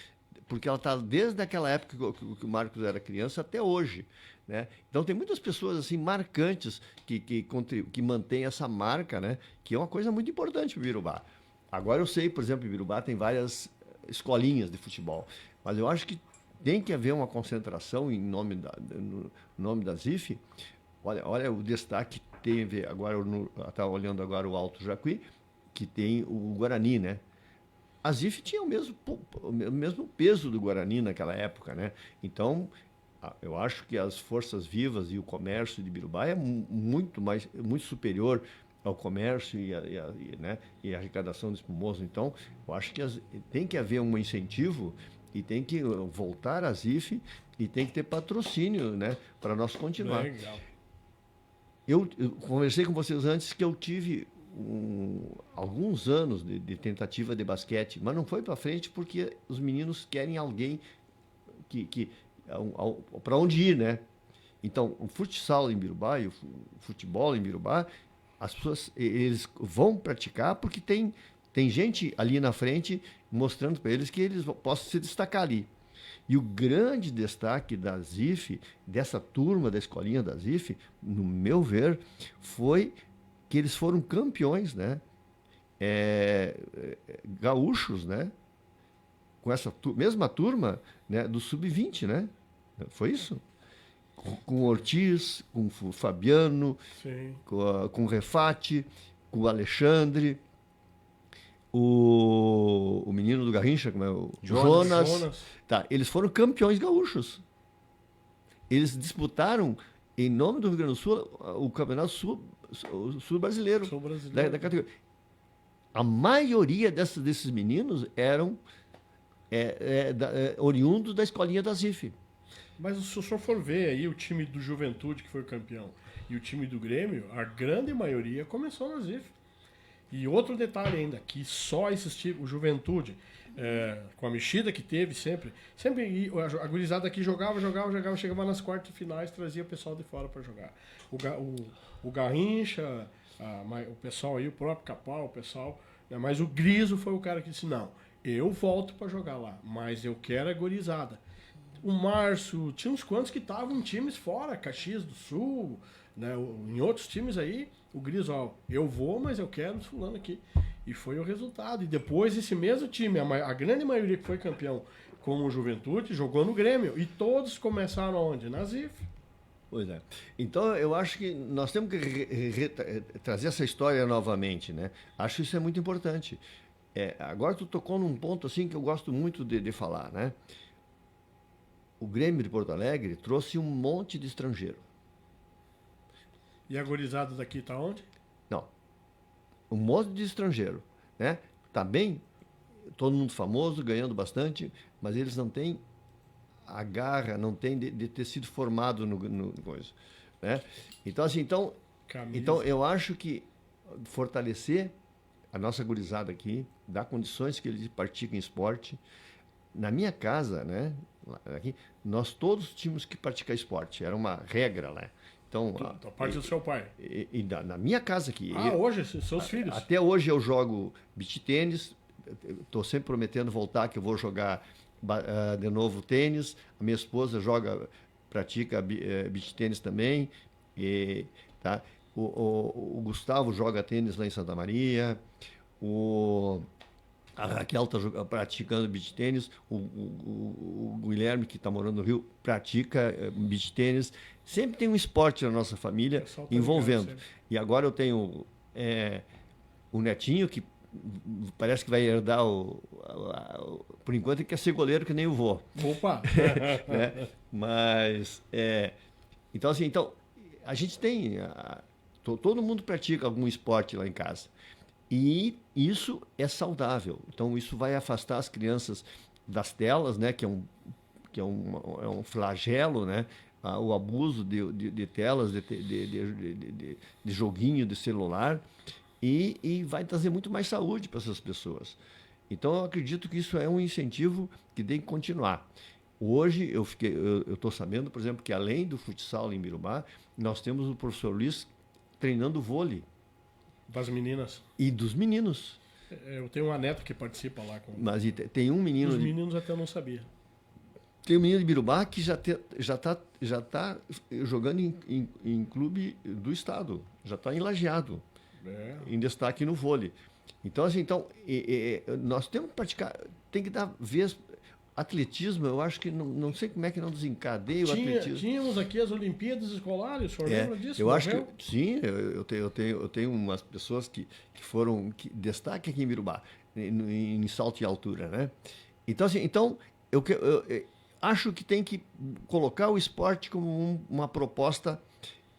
porque ela está desde aquela época que o Marcos era criança até hoje, né? Então tem muitas pessoas assim marcantes que mantêm essa marca, né? Que é uma coisa muito importante para o Ibirubá. Agora eu sei, por exemplo, em Ibirubá tem várias escolinhas de futebol, mas eu acho que tem que haver uma concentração no nome da ZIF. Olha o destaque que teve agora, está olhando agora o Alto Jacuí, que tem o Guarani, né? A ZIF tinha o mesmo peso do Guarani naquela época, né? Então, eu acho que as forças vivas e o comércio de Ibirubá é muito superior ao comércio né? E a arrecadação do espumoso. Então, eu acho que tem que haver um incentivo e tem que voltar à ZIF e tem que ter patrocínio, né? Para nós continuar. Legal. Eu conversei com vocês antes que eu tive alguns anos de tentativa de basquete, mas não foi para frente porque os meninos querem alguém para onde ir, né? Então, o futsal em Ibirubá e o futebol em Ibirubá, as pessoas eles vão praticar porque tem gente ali na frente mostrando para eles que eles possam se destacar ali. E o grande destaque da ZIF, dessa turma da escolinha da ZIF, no meu ver, foi que eles foram campeões, né? Gaúchos, né? Com essa mesma turma, né? Do Sub-20, né? Foi isso? Com o Ortiz, com o Fabiano, com o Refati, com o Alexandre, o menino do Garrincha, como é o Jonas. Tá, eles foram campeões gaúchos. Eles disputaram, em nome do Rio Grande do Sul, o Campeonato Sul Brasileiro. Da categoria. A maioria desses meninos eram oriundos da escolinha da ZIF. Mas se o senhor for ver aí o time do Juventude, que foi o campeão, e o time do Grêmio, a grande maioria começou na ZIF. E outro detalhe ainda, que só esses tipos, o Juventude, com a mexida que teve sempre a gurizada aqui jogava, chegava nas quartas finais, trazia o pessoal de fora para jogar. O Garrincha, o pessoal aí, o próprio Capal, o pessoal, né, mas o Griso foi o cara que disse, não, eu volto para jogar lá, mas eu quero a gurizada. O Márcio, tinha uns quantos que estavam em times fora, Caxias do Sul, né, em outros times aí, o Griso, eu vou, mas eu quero fulano aqui. E foi o resultado. E depois esse mesmo time, a grande maioria que foi campeão com o Juventude, jogou no Grêmio. E todos começaram onde? Na ZIF. Pois é. Então, eu acho que nós temos que trazer essa história novamente, né? Acho que isso é muito importante. Agora tu tocou num ponto assim que eu gosto muito de falar, né? O Grêmio de Porto Alegre trouxe um monte de estrangeiro. E a gurizada daqui tá onde? Não. Um monte de estrangeiro, né? Tá bem, todo mundo famoso, ganhando bastante, mas eles não têm a garra, não têm de ter sido formado no coisa, né? Então, assim, então eu acho que fortalecer a nossa gurizada aqui, dar condições que eles pratiquem esporte. Na minha casa, né? Aqui, nós todos tínhamos que praticar esporte, era uma regra, né? Então, a parte do seu pai. Na minha casa aqui. Hoje, seus filhos. Até hoje eu jogo beach tênis, estou sempre prometendo voltar que eu vou jogar de novo tênis. A minha esposa pratica beach tênis também. Tá? O Gustavo joga tênis lá em Santa Maria. A Raquel está praticando beach tênis, o Guilherme, que está morando no Rio, pratica beach tênis. Sempre tem um esporte na nossa família envolvendo. E agora eu tenho o netinho, que parece que vai herdar por enquanto ele quer ser goleiro que nem o vô. Opa! Né? Mas, então assim, a gente tem, todo mundo pratica algum esporte lá em casa. E isso é saudável. Então, isso vai afastar as crianças das telas, né? Que é um flagelo, né? O abuso de telas, de joguinho, de celular. E vai trazer muito mais saúde para essas pessoas. Então, eu acredito que isso é um incentivo que tem que continuar. Hoje eu estou sabendo, por exemplo, que além do futsal em Birubá, nós temos o professor Luiz treinando vôlei. Das meninas. E dos meninos. Eu tenho uma neta que participa lá. Mas tem um menino... Os meninos até eu não sabia. Tem um menino de Birubá que já tá jogando em clube do estado. Já está em Lajeado. Em destaque no vôlei. Então, assim, nós temos que praticar... Tem que dar vez... Atletismo, eu acho que não sei como é que não desencadeia o atletismo. Tínhamos aqui as Olimpíadas Escolares, o senhor lembra disso? Eu acho que sim, eu tenho umas pessoas que foram destaque aqui em Birubá, em salto e altura, né? Então, assim, eu acho que tem que colocar o esporte como uma proposta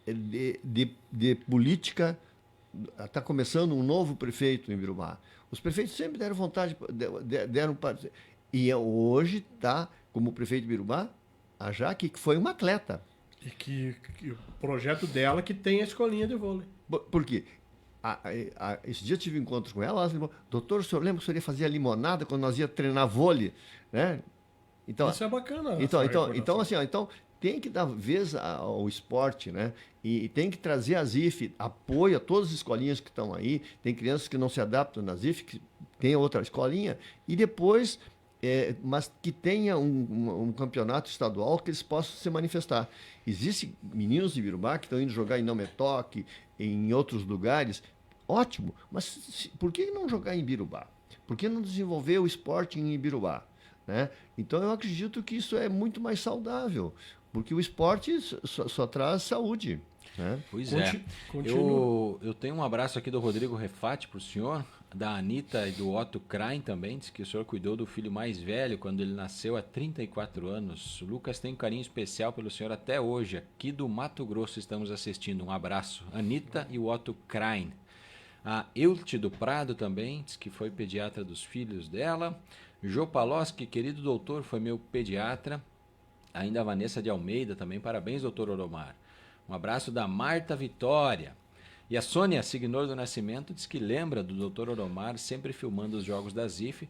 de política. Está começando um novo prefeito em Birubá. Os prefeitos sempre deram vontade, deram para... E hoje está como prefeito de Birubá a Jaque, que foi uma atleta. E que o projeto dela que tem a escolinha de vôlei. Por quê? Esse dia eu tive um encontro com ela falou, doutor, o senhor lembra que o senhor ia fazer a limonada quando nós ia treinar vôlei? Né? Então, isso é bacana. Então, assim, tem que dar vez ao esporte, né? E tem que trazer a ZIF, apoio a todas as escolinhas que estão aí. Tem crianças que não se adaptam na ZIF, que tem outra escolinha, e depois... mas que tenha um campeonato estadual que eles possam se manifestar. Existem meninos de Birubá que estão indo jogar em Não Me Toque, em outros lugares. Ótimo, mas por que não jogar em Birubá? Por que não desenvolver o esporte em Birubá? Né? Então, eu acredito que isso é muito mais saudável, porque o esporte só traz saúde. Né? Pois é. Eu tenho um abraço aqui do Rodrigo Refati para o senhor, da Anitta e do Otto Krain também, diz que o senhor cuidou do filho mais velho quando ele nasceu há 34 anos. O Lucas tem um carinho especial pelo senhor até hoje. Aqui do Mato Grosso estamos assistindo. Um abraço. Anitta e o Otto Krain. A Eulte do Prado também, diz que foi pediatra dos filhos dela. Jô Paloski, querido doutor, foi meu pediatra. Ainda a Vanessa de Almeida também. Parabéns, doutor Oromar. Um abraço da Marta Vitória. E a Sônia Signor do Nascimento diz que lembra do Dr. Oromar sempre filmando os jogos da ZIF.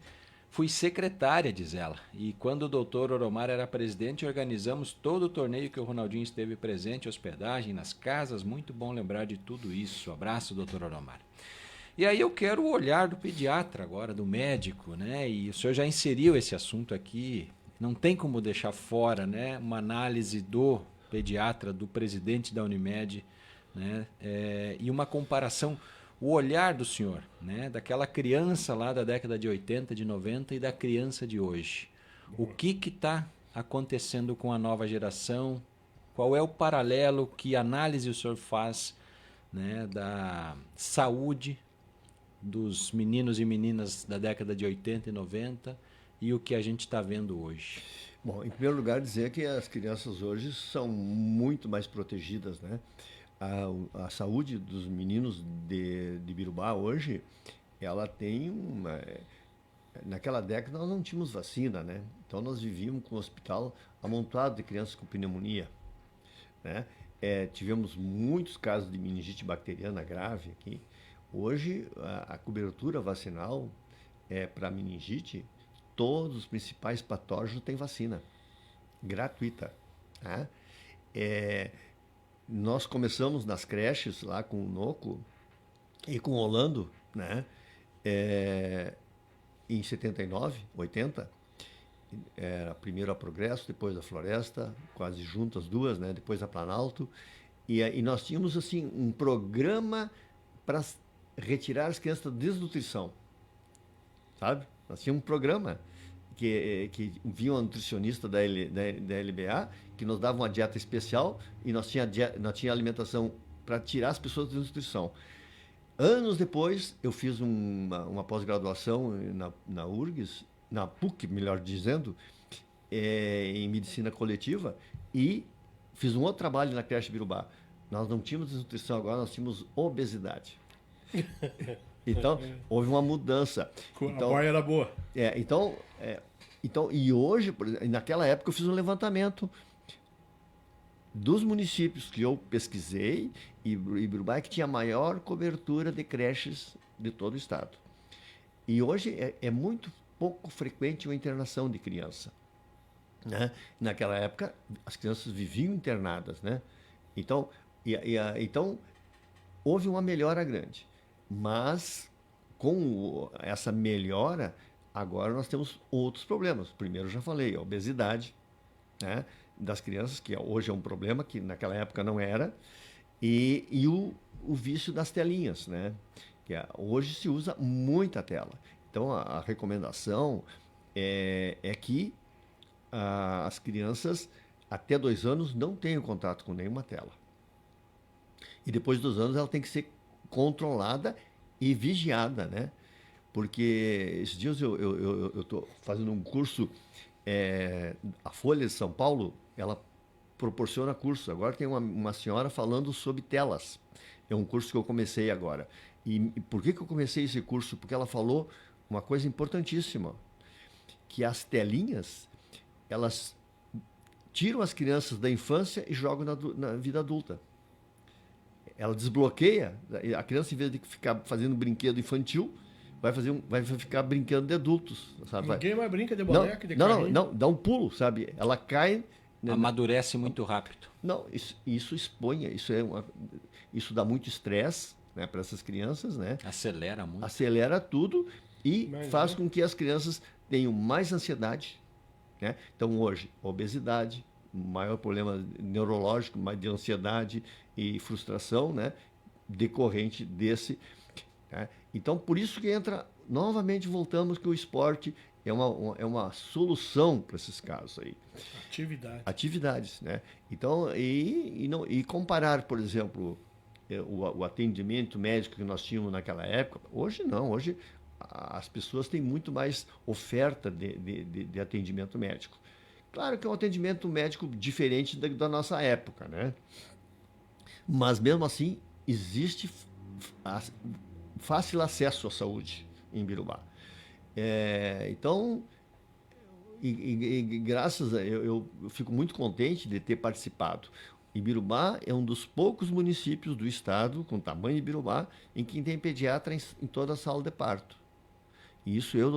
Fui secretária, diz ela. E quando o Dr. Oromar era presidente, organizamos todo o torneio que o Ronaldinho esteve presente, hospedagem nas casas. Muito bom lembrar de tudo isso. Abraço, Dr. Oromar. E aí eu quero o olhar do pediatra agora, do médico, né? E o senhor já inseriu esse assunto aqui. Não tem como deixar fora, né? Uma análise do pediatra, do presidente da Unimed, né? E uma comparação, o olhar do senhor, né? Daquela criança lá da década de 80, de 90 e da criança de hoje. O que está acontecendo com a nova geração? Qual é o paralelo, que análise o senhor faz, né, da saúde dos meninos e meninas da década de 80 e 90 e o que a gente está vendo hoje? Bom, em primeiro lugar, dizer que as crianças hoje são muito mais protegidas, né? A saúde dos meninos de Birubá hoje, ela tem uma... Naquela década nós não tínhamos vacina, né? Então nós vivíamos com o hospital amontoado de crianças com pneumonia, né? Tivemos muitos casos de meningite bacteriana grave aqui. Hoje a cobertura vacinal para meningite, todos os principais patógenos têm vacina gratuita, tá? Nós começamos nas creches lá com o Noco e com o Orlando, né? Em 79, 80, era primeiro a Progresso, depois a Floresta, quase juntas duas, né? Depois a Planalto. E nós tínhamos assim um programa para retirar as crianças da desnutrição, sabe? Nós tínhamos um programa que vinha uma nutricionista da LBA, que nos dava uma dieta especial e nós tinha alimentação para tirar as pessoas da desnutrição. Anos depois, eu fiz uma pós-graduação na URGS, na PUC, melhor dizendo, em medicina coletiva, e fiz um outro trabalho na creche Birubá. Nós não tínhamos desnutrição, agora nós tínhamos obesidade. Então, houve uma mudança. A boia era boa. E hoje, naquela época, eu fiz um levantamento dos municípios que eu pesquisei, e Birubá que tinha a maior cobertura de creches de todo o estado. E hoje é muito pouco frequente uma internação de criança. né? Naquela época, as crianças viviam internadas, né? Então, então houve uma melhora grande. Mas, essa melhora, agora nós temos outros problemas. Primeiro, eu já falei, a obesidade, né, das crianças, que hoje é um problema, que naquela época não era, e o vício das telinhas, né? Hoje se usa muita tela. Então, a recomendação é que as crianças até 2 anos não tenham contato com nenhuma tela. E depois de 2 anos ela tem que ser controlada e vigiada, né? Porque esses dias eu estou fazendo um curso, a Folha de São Paulo, ela proporciona curso. Agora tem uma senhora falando sobre telas. É um curso que eu comecei agora. E por que eu comecei esse curso? Porque ela falou uma coisa importantíssima, que as telinhas, elas tiram as crianças da infância e jogam na vida adulta. Ela desbloqueia, a criança, em vez de ficar fazendo brinquedo infantil, vai ficar brincando de adultos, sabe? Ninguém mais brinca de boneca, de não, carrinho. não, dá um pulo, sabe? Ela cai... Amadurece muito rápido. Não, isso expõe, isso dá muito estresse, né, para essas crianças, né? Acelera muito. Acelera tudo e faz com que as crianças tenham mais ansiedade, né? Então, hoje, obesidade, maior problema neurológico, mais de ansiedade e frustração, né? Decorrente desse, né? Então, por isso que novamente voltamos que o esporte é uma solução para esses casos aí. Atividades, né? Então, e comparar, por exemplo, o atendimento médico que nós tínhamos naquela época, hoje não, hoje as pessoas têm muito mais oferta de atendimento médico. Claro que é um atendimento médico diferente da nossa época, né? Mas mesmo assim, existe fácil acesso à saúde em Birubá. Então, graças a eu fico muito contente de ter participado. Ibirubá é um dos poucos municípios do estado, com tamanho de Ibirubá, em que tem pediatra em toda a sala de parto. E isso eu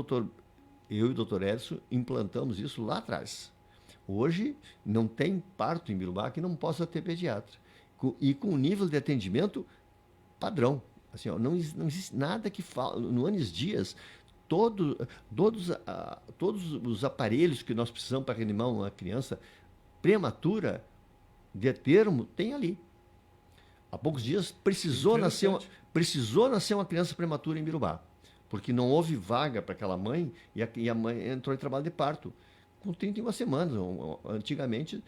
e o doutor Edson implantamos isso lá atrás. Hoje não tem parto em Ibirubá que não possa ter pediatra. E com um nível de atendimento padrão. Assim, ó, não existe nada que fala. No Anis Dias, todos os aparelhos que nós precisamos para reanimar uma criança prematura, de termo, tem ali. Há poucos dias precisou nascer uma criança prematura em Birubá, porque não houve vaga para aquela mãe e a mãe entrou em trabalho de parto com 31 semanas. Antigamente,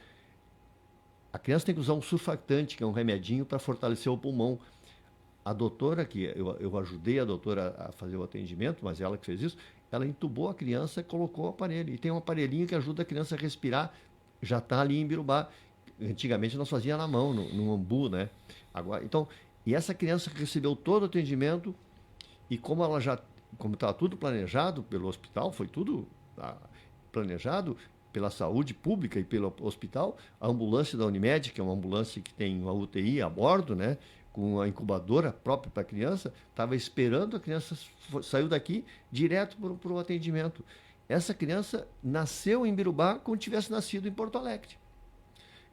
a criança tem que usar um surfactante, que é um remedinho para fortalecer o pulmão. A doutora, que eu ajudei a doutora a fazer o atendimento, mas ela que fez isso, ela entubou a criança e colocou o aparelho. E tem um aparelhinho que ajuda a criança a respirar, já está ali em Birubá. Antigamente nós fazíamos na mão, no ambu, né? Agora, então, e essa criança recebeu todo o atendimento e como estava tudo planejado pelo hospital, foi tudo planejado pela saúde pública e pelo hospital, a ambulância da Unimed, que é uma ambulância que tem uma UTI a bordo, né? Com a incubadora própria para a criança, estava esperando a criança, saiu daqui direto para o atendimento. Essa criança nasceu em Birubá como tivesse nascido em Porto Alegre.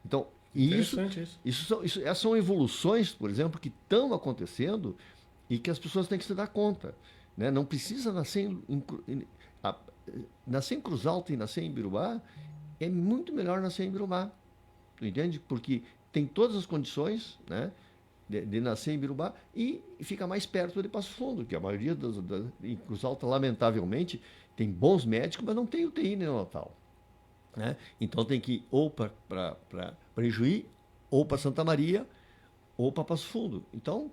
Então, essas são evoluções, por exemplo, que estão acontecendo e que as pessoas têm que se dar conta, né? Não precisa nascer em Cruz Alta e nascer em Birubá, é muito melhor nascer em Birubá, tu entende? Porque tem todas as condições, né, de nascer em Birubá e fica mais perto de Passo Fundo, que a maioria em Cruz Alta, lamentavelmente, tem bons médicos, mas não tem UTI neonatal. Né? Então tem que ir ou para Ijuí, ou para Santa Maria, ou para Passo Fundo. Então,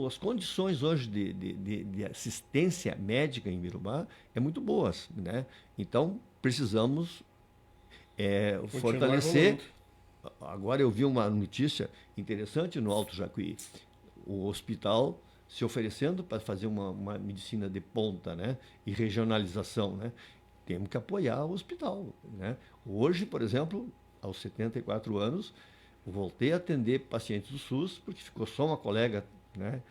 as condições hoje de assistência médica em Birubá é muito boas. Né? Então, precisamos fortalecer. Evoluindo. Agora eu vi uma notícia interessante no Alto Jacuí. O hospital se oferecendo para fazer uma medicina de ponta, né? E regionalização, né? Temos que apoiar o hospital, né? Hoje, por exemplo, aos 74 anos, voltei a atender pacientes do SUS, porque ficou só uma colega, né,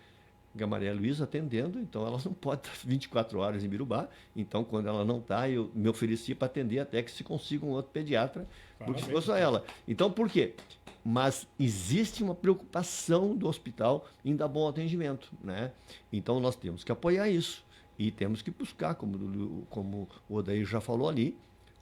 porque a Maria Luísa atendendo, então ela não pode estar 24 horas em Birubá. Então, quando ela não está, eu me ofereci para atender até que se consiga um outro pediatra, porque ficou só ela. Então, por quê? Mas existe uma preocupação do hospital em dar bom atendimento, né? Então, nós temos que apoiar isso e temos que buscar, como o Odair já falou ali,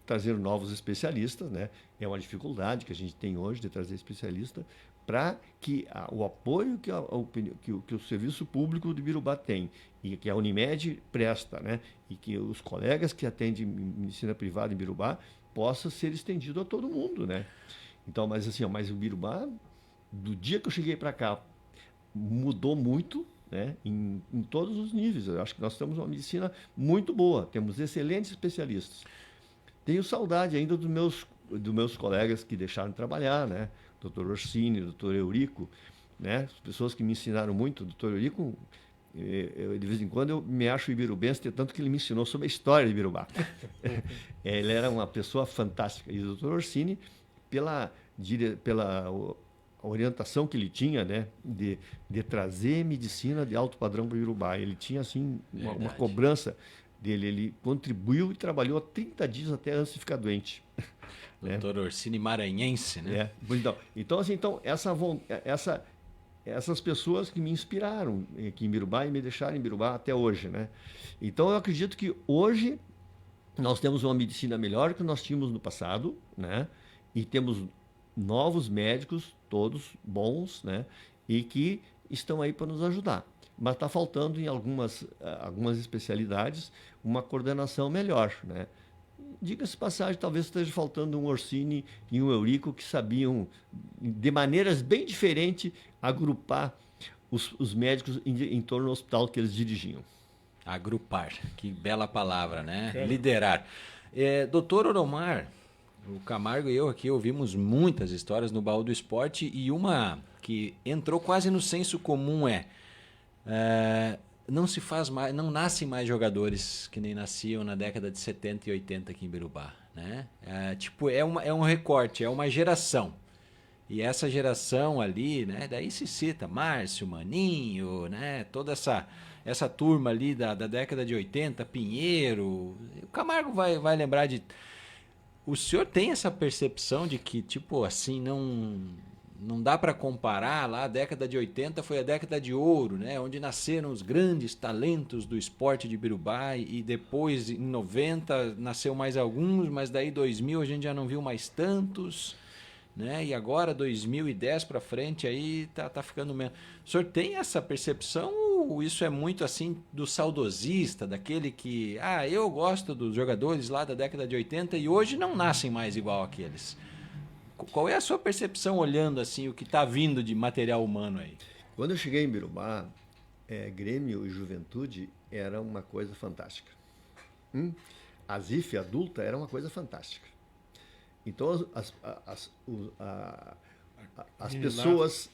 trazer novos especialistas, né? É uma dificuldade que a gente tem hoje de trazer especialista para que o apoio que o serviço público de Birubá tem e que a Unimed presta, né? E que os colegas que atendem medicina privada em Birubá possa ser estendido a todo mundo, né? Então, mas assim, mas o Birubá, do dia que eu cheguei para cá, mudou muito, né? Em todos os níveis. Eu acho que nós temos uma medicina muito boa, temos excelentes especialistas. Tenho saudade ainda dos meus colegas que deixaram de trabalhar, né? Dr. Orsini, Dr. Eurico, né? As pessoas que me ensinaram muito. O Dr. Eurico, de vez em quando eu me acho ibirubense, tanto que ele me ensinou sobre a história de Birubá. Ele era uma pessoa fantástica. E o Dr. Orsini, pela orientação que ele tinha, né, de trazer medicina de alto padrão para Birubá. Ele tinha, assim, uma cobrança dele. Ele contribuiu e trabalhou 30 dias até antes de ficar doente. Doutor Orsini Maranhense, né? Então, assim, essas pessoas que me inspiraram aqui em Birubá e me deixaram em Birubá até hoje, né? Então, eu acredito que hoje nós temos uma medicina melhor que nós tínhamos no passado, né? E temos novos médicos, todos bons, né? E que estão aí para nos ajudar. Mas está faltando em algumas especialidades uma coordenação melhor, né? Diga-se passagem, talvez esteja faltando um Orsini e um Eurico que sabiam, de maneiras bem diferentes, agrupar os médicos em torno do hospital que eles dirigiam. Agrupar, que bela palavra, né? Liderar. Doutor Oromar, o Camargo e eu aqui ouvimos muitas histórias no Baú do Esporte e uma que entrou quase no senso comum não se faz mais, não nascem mais jogadores que nem nasciam na década de 70 e 80 aqui em Birubá, né? É um recorte, é uma geração. E essa geração ali, né? Daí se cita Márcio, Maninho, né? Toda essa turma ali da década de 80, Pinheiro. O Camargo vai lembrar de... O senhor tem essa percepção de que, assim, não dá para comparar, lá a década de 80 foi a década de ouro, né? Onde nasceram os grandes talentos do esporte de Birubá e depois, em 90, nasceu mais alguns, mas daí 2000 a gente já não viu mais tantos, né? E agora, 2010 para frente, aí tá ficando menos. O senhor tem essa percepção ou isso é muito assim do saudosista, daquele que, eu gosto dos jogadores lá da década de 80 e hoje não nascem mais igual aqueles? Qual é a sua percepção olhando assim o que está vindo de material humano aí? Quando eu cheguei em Birubá, Grêmio e Juventude era uma coisa fantástica. A ZIF adulta era uma coisa fantástica. Então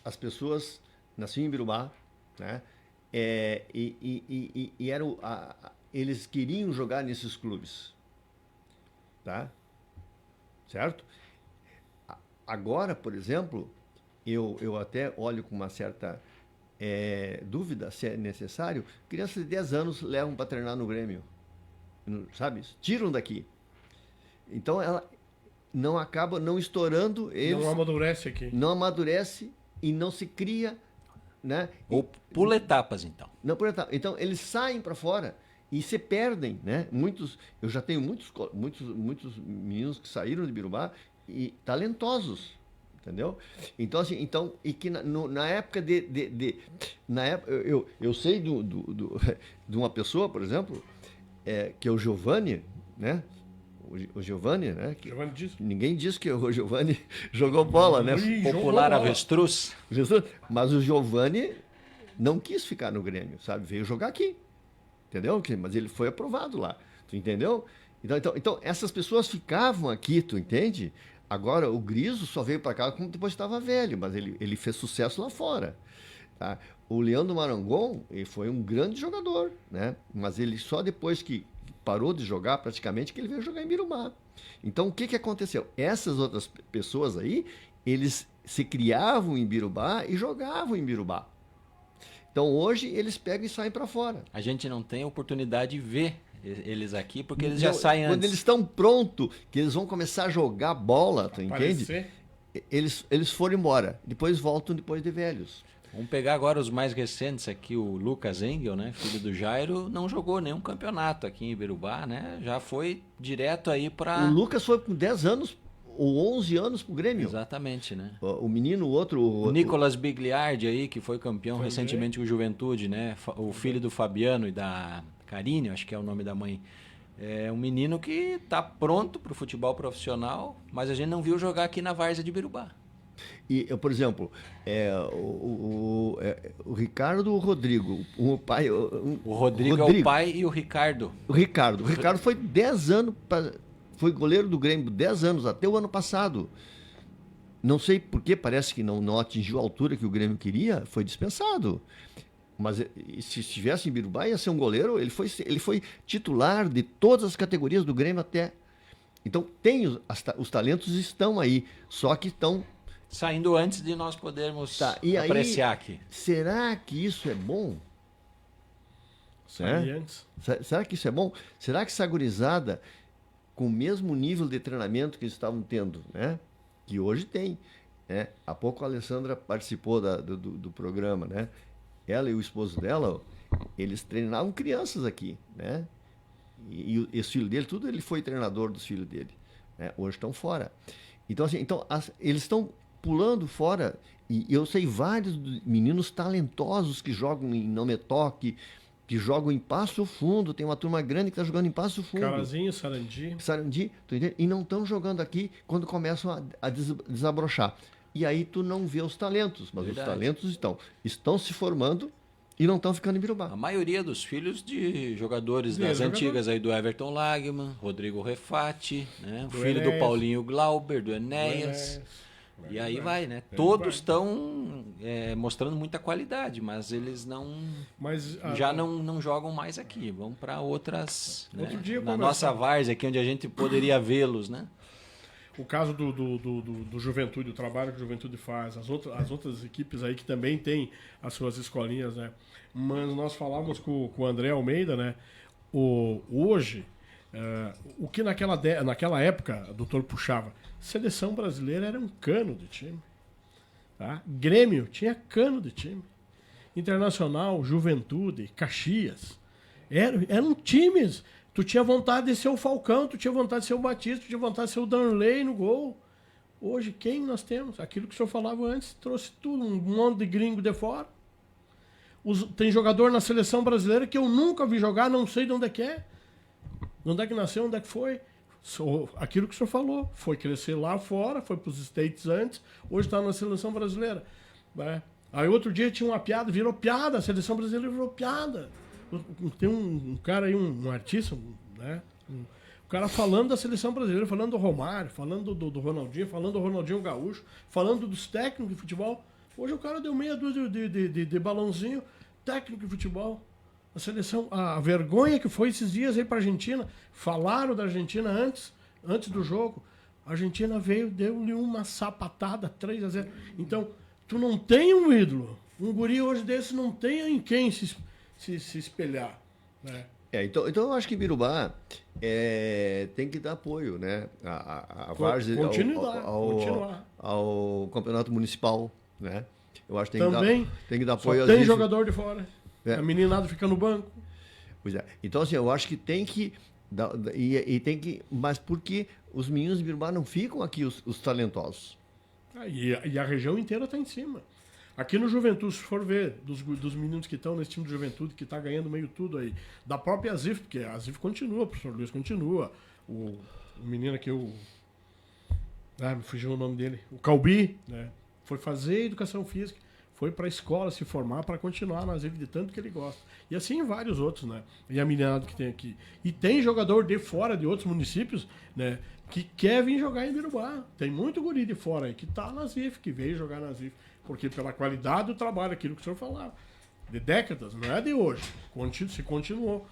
as pessoas nasciam em Birubá, né? Eles queriam jogar nesses clubes, tá? Certo? Agora, por exemplo, eu até olho com uma certa dúvida se é necessário. Crianças de 10 anos levam para treinar no Grêmio, sabe? Tiram daqui. Então, ela não acaba não estourando. Eles, não amadurece aqui. Não amadurece e não se cria, né? Ou pula etapas, então. Não pula etapas. Então, eles saem para fora e se perdem, né? Eu já tenho muitos meninos que saíram de Birubá e talentosos, entendeu? Então, assim, e que na época na época, eu sei de uma pessoa, por exemplo, que é o Giovanni, né? O Giovanni, né? Ninguém diz que o Giovanni jogou bola, né? Popular avestruz. Mas o Giovanni não quis ficar no Grêmio, sabe? Veio jogar aqui, entendeu? Mas ele foi aprovado lá, tu entendeu? Então essas pessoas ficavam aqui, tu entende? Agora, o Griso só veio para cá depois estava velho, mas ele fez sucesso lá fora. Tá? O Leandro Marangon foi um grande jogador, né? Mas ele só depois que parou de jogar, praticamente, que ele veio jogar em Birubá. Então, o que aconteceu? Essas outras pessoas aí, eles se criavam em Birubá e jogavam em Birubá. Então hoje eles pegam e saem para fora. A gente não tem oportunidade de ver eles aqui porque eles já saem Quando antes. eles estão prontos, que eles vão começar a jogar bola, tu entende? Aparecer. Eles foram embora. Depois voltam depois de velhos. Vamos pegar agora os mais recentes aqui, o Lucas Engel, né, filho do Jairo, não jogou nenhum campeonato aqui em Ibirubá, né? Já foi direto aí para... O Lucas foi com 10 anos ou 11 anos pro Grêmio. Exatamente, né? O menino, o outro... O Nicolas Bigliardi aí, que foi campeão recentemente com o Juventude, né? O filho do Fabiano e da Karine, acho que é o nome da mãe. É um menino que tá pronto pro futebol profissional, mas a gente não viu jogar aqui na Várzea de Ibirubá. E, por exemplo, o Ricardo Rodrigo, o pai... O Rodrigo é o pai e o Ricardo. O Ricardo foi 10 anos, foi goleiro do Grêmio 10 anos, até o ano passado. Não sei por que, parece que não atingiu a altura que o Grêmio queria, foi dispensado. Mas se estivesse em Birubá, ia ser um goleiro, ele foi titular de todas as categorias do Grêmio até... Então, os talentos estão aí, só que estão... Saindo antes de nós podermos apreciar aqui. Será que isso é bom? Antes. Será que isso é bom? Será que essa gurizada, com o mesmo nível de treinamento que eles estavam tendo, né? Que hoje tem, né? Há pouco a Alessandra participou do programa, né? Ela e o esposo dela, eles treinavam crianças aqui, né? E esse filho dele, ele foi treinador dos filhos dele, né? Hoje estão fora. Então, assim, eles estão pulando fora, e eu sei vários meninos talentosos que jogam em Não Me Toque, que jogam em Passo Fundo, tem uma turma grande que está jogando em Passo Fundo. Carazinho, Sarandi. Tu entende? E não estão jogando aqui quando começam a desabrochar. E aí tu não vê os talentos, mas Verdade. Os talentos estão se formando e não estão ficando em Birubá. A maioria dos filhos de jogadores das antigas aí do Everton Lagman, Rodrigo Refati, né? O filho do Paulinho Glauber, do Enéas. E aí vai, né? Todos estão mostrando muita qualidade, mas eles já não jogam mais aqui. Vão para outras, né? Na nossa várzea aqui, onde a gente poderia vê-los, né? O caso do Juventude, o trabalho que o Juventude faz, as outras equipes aí que também têm as suas escolinhas, né? Mas nós falávamos com o André Almeida, né? Hoje, o que naquela época o doutor puxava, seleção brasileira era um cano de time. Tá? Grêmio tinha cano de time. Internacional, Juventude, Caxias. Eram times. Tu tinha vontade de ser o Falcão, tu tinha vontade de ser o Batista, tu tinha vontade de ser o Danley no gol. Hoje, quem nós temos? Aquilo que o senhor falava antes, trouxe tudo, um monte de gringo de fora. Tem jogador na seleção brasileira que eu nunca vi jogar, não sei de onde é que é. De onde é que nasceu, onde é que foi. Aquilo que o senhor falou, foi crescer lá fora, foi para os States antes, hoje está na seleção brasileira. Né? Aí outro dia tinha uma piada, virou piada, a seleção brasileira virou piada. Tem um cara aí, um artista, né? Um cara falando da seleção brasileira, falando do Romário, falando do Ronaldinho, falando do Ronaldinho Gaúcho, falando dos técnicos de futebol. Hoje o cara deu meia dúzia de balãozinho, técnico de futebol. A seleção, a vergonha que foi esses dias aí para a Argentina, falaram da Argentina antes do jogo. A Argentina veio, deu-lhe uma sapatada, 3-0. Então, tu não tem um ídolo. Um guri hoje desse não tem em quem se espelhar. Né? Então eu acho que Birubá tem que dar apoio, né? A Várzea ao campeonato municipal, né? Eu acho que tem que dar apoio. Tem jogador de fora. A meninada fica no banco. Pois é. Então, assim, eu acho que tem que... Mas porque os meninos de Birubá não ficam aqui, os talentosos? E a região inteira está em cima. Aqui no Juventude, se for ver, dos meninos que estão nesse time de Juventude, que está ganhando meio tudo aí, da própria Azif, porque a Azif continua, o professor Luiz continua, o menino aqui, me fugiu o nome dele, o Calbi, né? Foi fazer educação física, foi para a escola se formar para continuar na Azif de tanto que ele gosta. E assim vários outros, né? E a meninada que tem aqui. E tem jogador de fora, de outros municípios, né? Que quer vir jogar em Birubá. Tem muito guri de fora aí que tá na Azif, que veio jogar na Azif. Porque pela qualidade do trabalho, aquilo que o senhor falava, de décadas, não é de hoje, se continuou.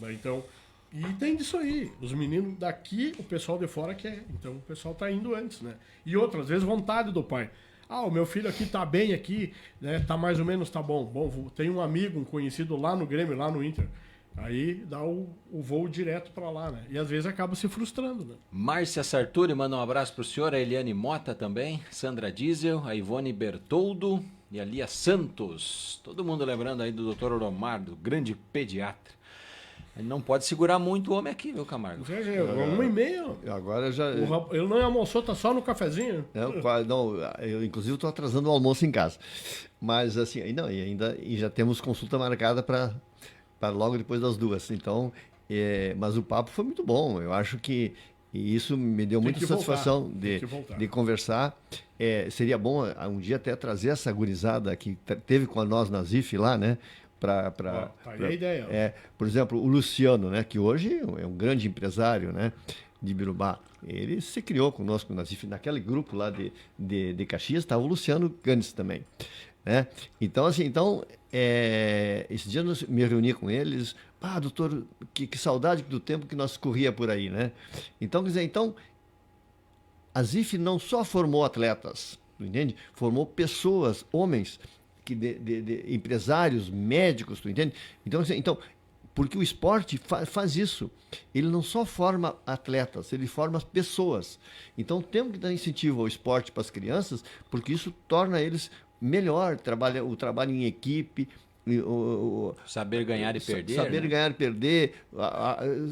Então, e tem disso aí, os meninos daqui, o pessoal de fora quer, então o pessoal está indo antes, né? E outras vezes vontade do pai. O meu filho aqui tá bem aqui, né? Tá mais ou menos, tá bom. Bom, tem um amigo, um conhecido lá no Grêmio, lá no Inter. Aí dá o voo direto para lá, né? E às vezes acaba se frustrando, né? Márcia Sarturi manda um abraço pro senhor, a Eliane Mota também, Sandra Diesel, a Ivone Bertoldo e a Lia Santos. Todo mundo lembrando aí do Dr. Oromar, do grande pediatra. Ele não pode segurar muito o homem aqui, viu, Camargo? 1h30. Agora já. Ele não almoçou, tá só no cafezinho. Eu inclusive estou atrasando o almoço em casa. Mas assim, e já temos consulta marcada para logo depois das 2. Então, mas o papo foi muito bom. Eu acho que isso me deu muita satisfação de conversar. Seria bom um dia até trazer essa gurizada que teve com nós na ZIF lá, né? Aí a ideia. Por exemplo, o Luciano, né, que hoje é um grande empresário, né, de Birubá. Ele se criou conosco naquele grupo lá de Caxias, estava o Luciano Ganes também. Né? Então, assim, esse dia eu me reuni com eles. Doutor, que saudade do tempo que nós corria por aí, né? Então, quer dizer, a ZIF não só formou atletas, entende? Formou pessoas, homens, de empresários, médicos, tu entende? Então, porque o esporte faz isso. Ele não só forma atletas, ele forma pessoas. Então, temos que dar incentivo ao esporte para as crianças, porque isso torna eles melhor, o trabalho em equipe, saber ganhar e perder. Saber ganhar e perder.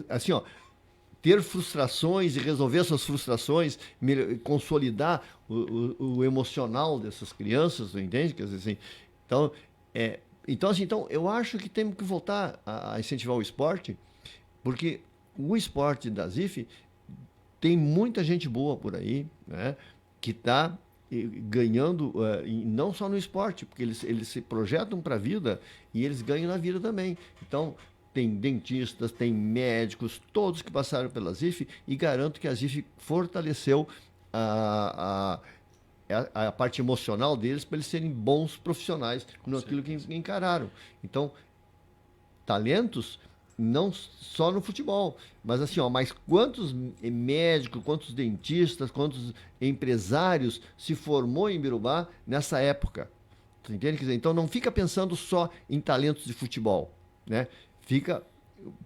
Assim, ter frustrações e resolver essas frustrações, consolidar o emocional dessas crianças, entende? Quer dizer, assim, então, eu acho que temos que voltar a incentivar o esporte, porque o esporte da ZIF tem muita gente boa por aí, né, que está ganhando, não só no esporte, porque eles se projetam para a vida e eles ganham na vida também. Então, tem dentistas, tem médicos, todos que passaram pela ZIF, e garanto que a ZIF fortaleceu a parte emocional deles para eles serem bons profissionais naquilo que encararam. Então, talentos não só no futebol, mas assim, mas quantos médicos, quantos dentistas, quantos empresários se formou em Birubá nessa época? Você entende? Quer dizer, então não fica pensando só em talentos de futebol, né? Fica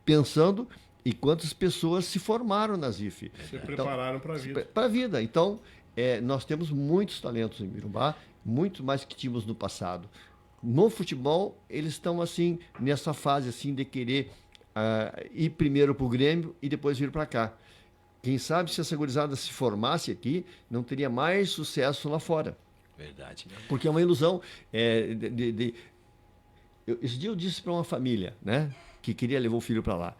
pensando em quantas pessoas se formaram na ZIF. Se prepararam para a vida. Para a vida. Então, nós temos muitos talentos em Birubá, muito mais que tínhamos no passado. No futebol, eles estão assim, nessa fase assim, de querer ir primeiro para o Grêmio e depois vir para cá. Quem sabe se essa gurizada se formasse aqui, não teria mais sucesso lá fora. Verdade. Porque é uma ilusão. Esse dia eu disse para uma família, né, que queria levar o filho para lá.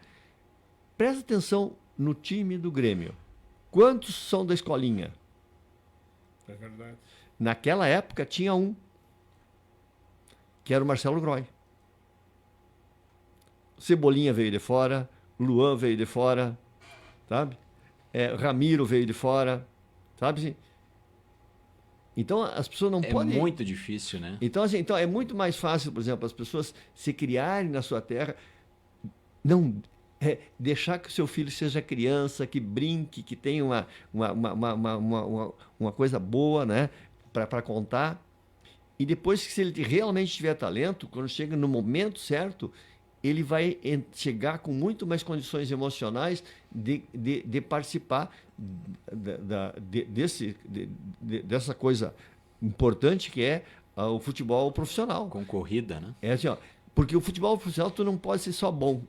Presta atenção no time do Grêmio. Quantos são da escolinha? É verdade. Naquela época tinha um, que era o Marcelo Groy. Cebolinha veio de fora, Luan veio de fora, sabe? Ramiro veio de fora, sabe? Então as pessoas não podem... É muito difícil, né? Então, assim, é muito mais fácil, por exemplo, as pessoas se criarem na sua terra, não deixar que o seu filho seja criança, que brinque, que tenha uma coisa boa, né, para contar. E depois, se ele realmente tiver talento, quando chega no momento certo, ele vai chegar com muito mais condições emocionais de participar dessa coisa importante que é o futebol profissional. Concorrida, né? Assim, porque o futebol profissional tu não pode ser só bom.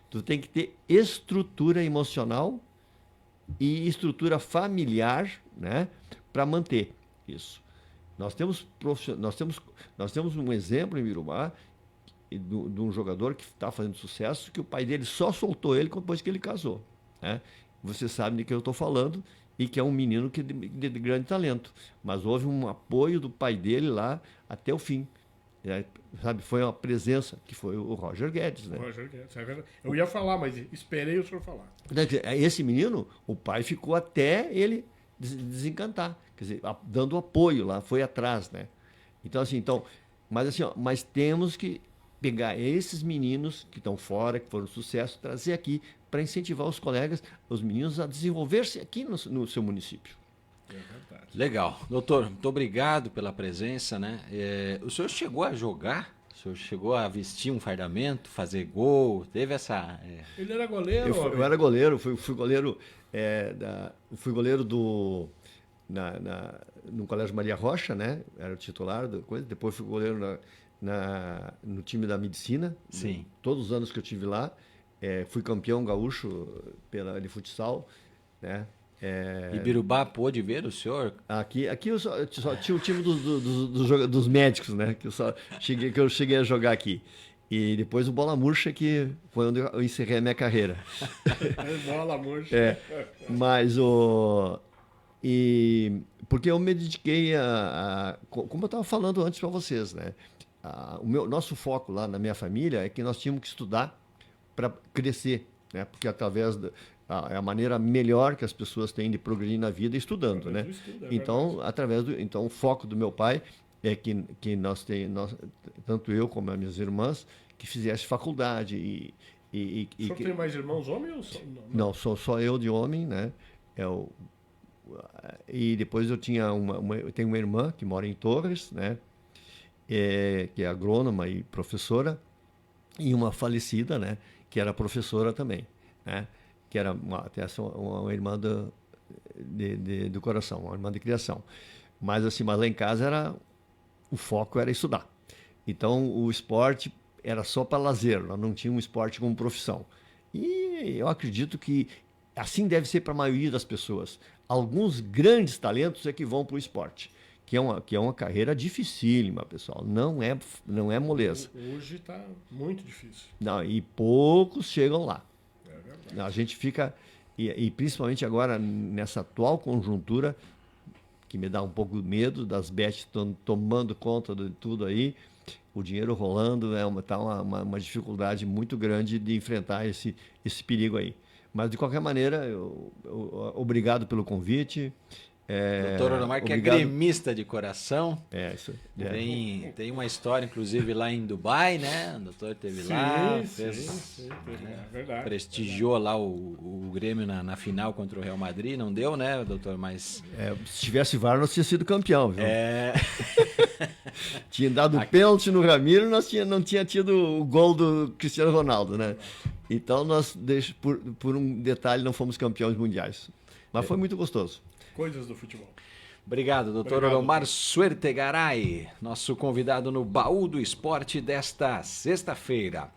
Tu tem que ter estrutura emocional e estrutura familiar, né, para manter isso. Nós temos um exemplo em Birubá de um jogador que está fazendo sucesso, que o pai dele só soltou ele depois que ele casou. Né? Você sabe de que eu estou falando, e que é um menino de grande talento. Mas houve um apoio do pai dele lá até o fim. Sabe, foi uma presença, que foi o Roger Guedes. Né? Roger Guedes, é verdade. Eu ia falar, mas esperei o senhor falar. Esse menino, o pai ficou até ele desencantar, quer dizer, dando apoio lá, foi atrás, né? Mas temos que pegar esses meninos que estão fora, que foram sucesso, trazer aqui para incentivar os colegas, os meninos a desenvolver-se aqui no seu município. É verdade. Legal. Doutor, muito obrigado pela presença, né? O senhor chegou a jogar? O senhor chegou a vestir um fardamento, fazer gol? Teve essa... Ele era goleiro? Eu era goleiro, fui goleiro, fui goleiro no Colégio Maria Rocha, né? Era o titular da coisa. Depois fui goleiro no time da medicina. Sim. Todos os anos que eu tive lá. Fui campeão gaúcho de futsal, né? Ibirubá pôde ver o senhor? Aqui eu só tinha o time dos médicos, né? Que eu cheguei a jogar aqui. E depois o Bola Murcha, que foi onde eu encerrei a minha carreira. Bola Murcha. Mas porque eu me dediquei como eu estava falando antes para vocês, né? Nosso foco lá na minha família é que nós tínhamos que estudar para crescer, né? Porque através é a maneira melhor que as pessoas têm de progredir na vida estudando, né? Então, então o foco do meu pai é que nós tanto eu como as minhas irmãs, que fizesse faculdade O senhor tem mais irmãos homens ou só? Não, só eu de homem, né? E depois eu tenho uma irmã que mora em Torres, né? Que é agrônoma e professora, e uma falecida, né? Que era professora também, né? Que era uma irmã do coração, uma irmã de criação. Mas lá em casa o foco era estudar. Então o esporte era só para lazer, nós não tínhamos esporte como profissão. E eu acredito que assim deve ser para a maioria das pessoas. Alguns grandes talentos é que vão para o esporte, que é uma carreira dificílima, pessoal. Não é moleza. Hoje está muito difícil. Não, e poucos chegam lá. É verdade. A gente fica, e principalmente agora nessa atual conjuntura, que me dá um pouco de medo das bets tomando conta de tudo aí, o dinheiro rolando, tá uma dificuldade muito grande de enfrentar esse perigo aí. Mas, de qualquer maneira, obrigado pelo convite. Doutor Oromar, que é gremista de coração. Isso. Tem uma história, inclusive, lá em Dubai, né? O doutor esteve lá, verdade. Prestigiou lá o Grêmio na final contra o Real Madrid. Não deu, né, doutor? Mas... se tivesse VAR, nós tínhamos sido campeão, viu? Tinha dado pênalti no Ramiro, não tinha tido o gol do Cristiano Ronaldo, né? Então, nós, por um detalhe, não fomos campeões mundiais. Mas foi muito gostoso. Coisas do futebol. Obrigado, doutor Oromar Suertegaray, nosso convidado no Baú do Esporte desta sexta-feira.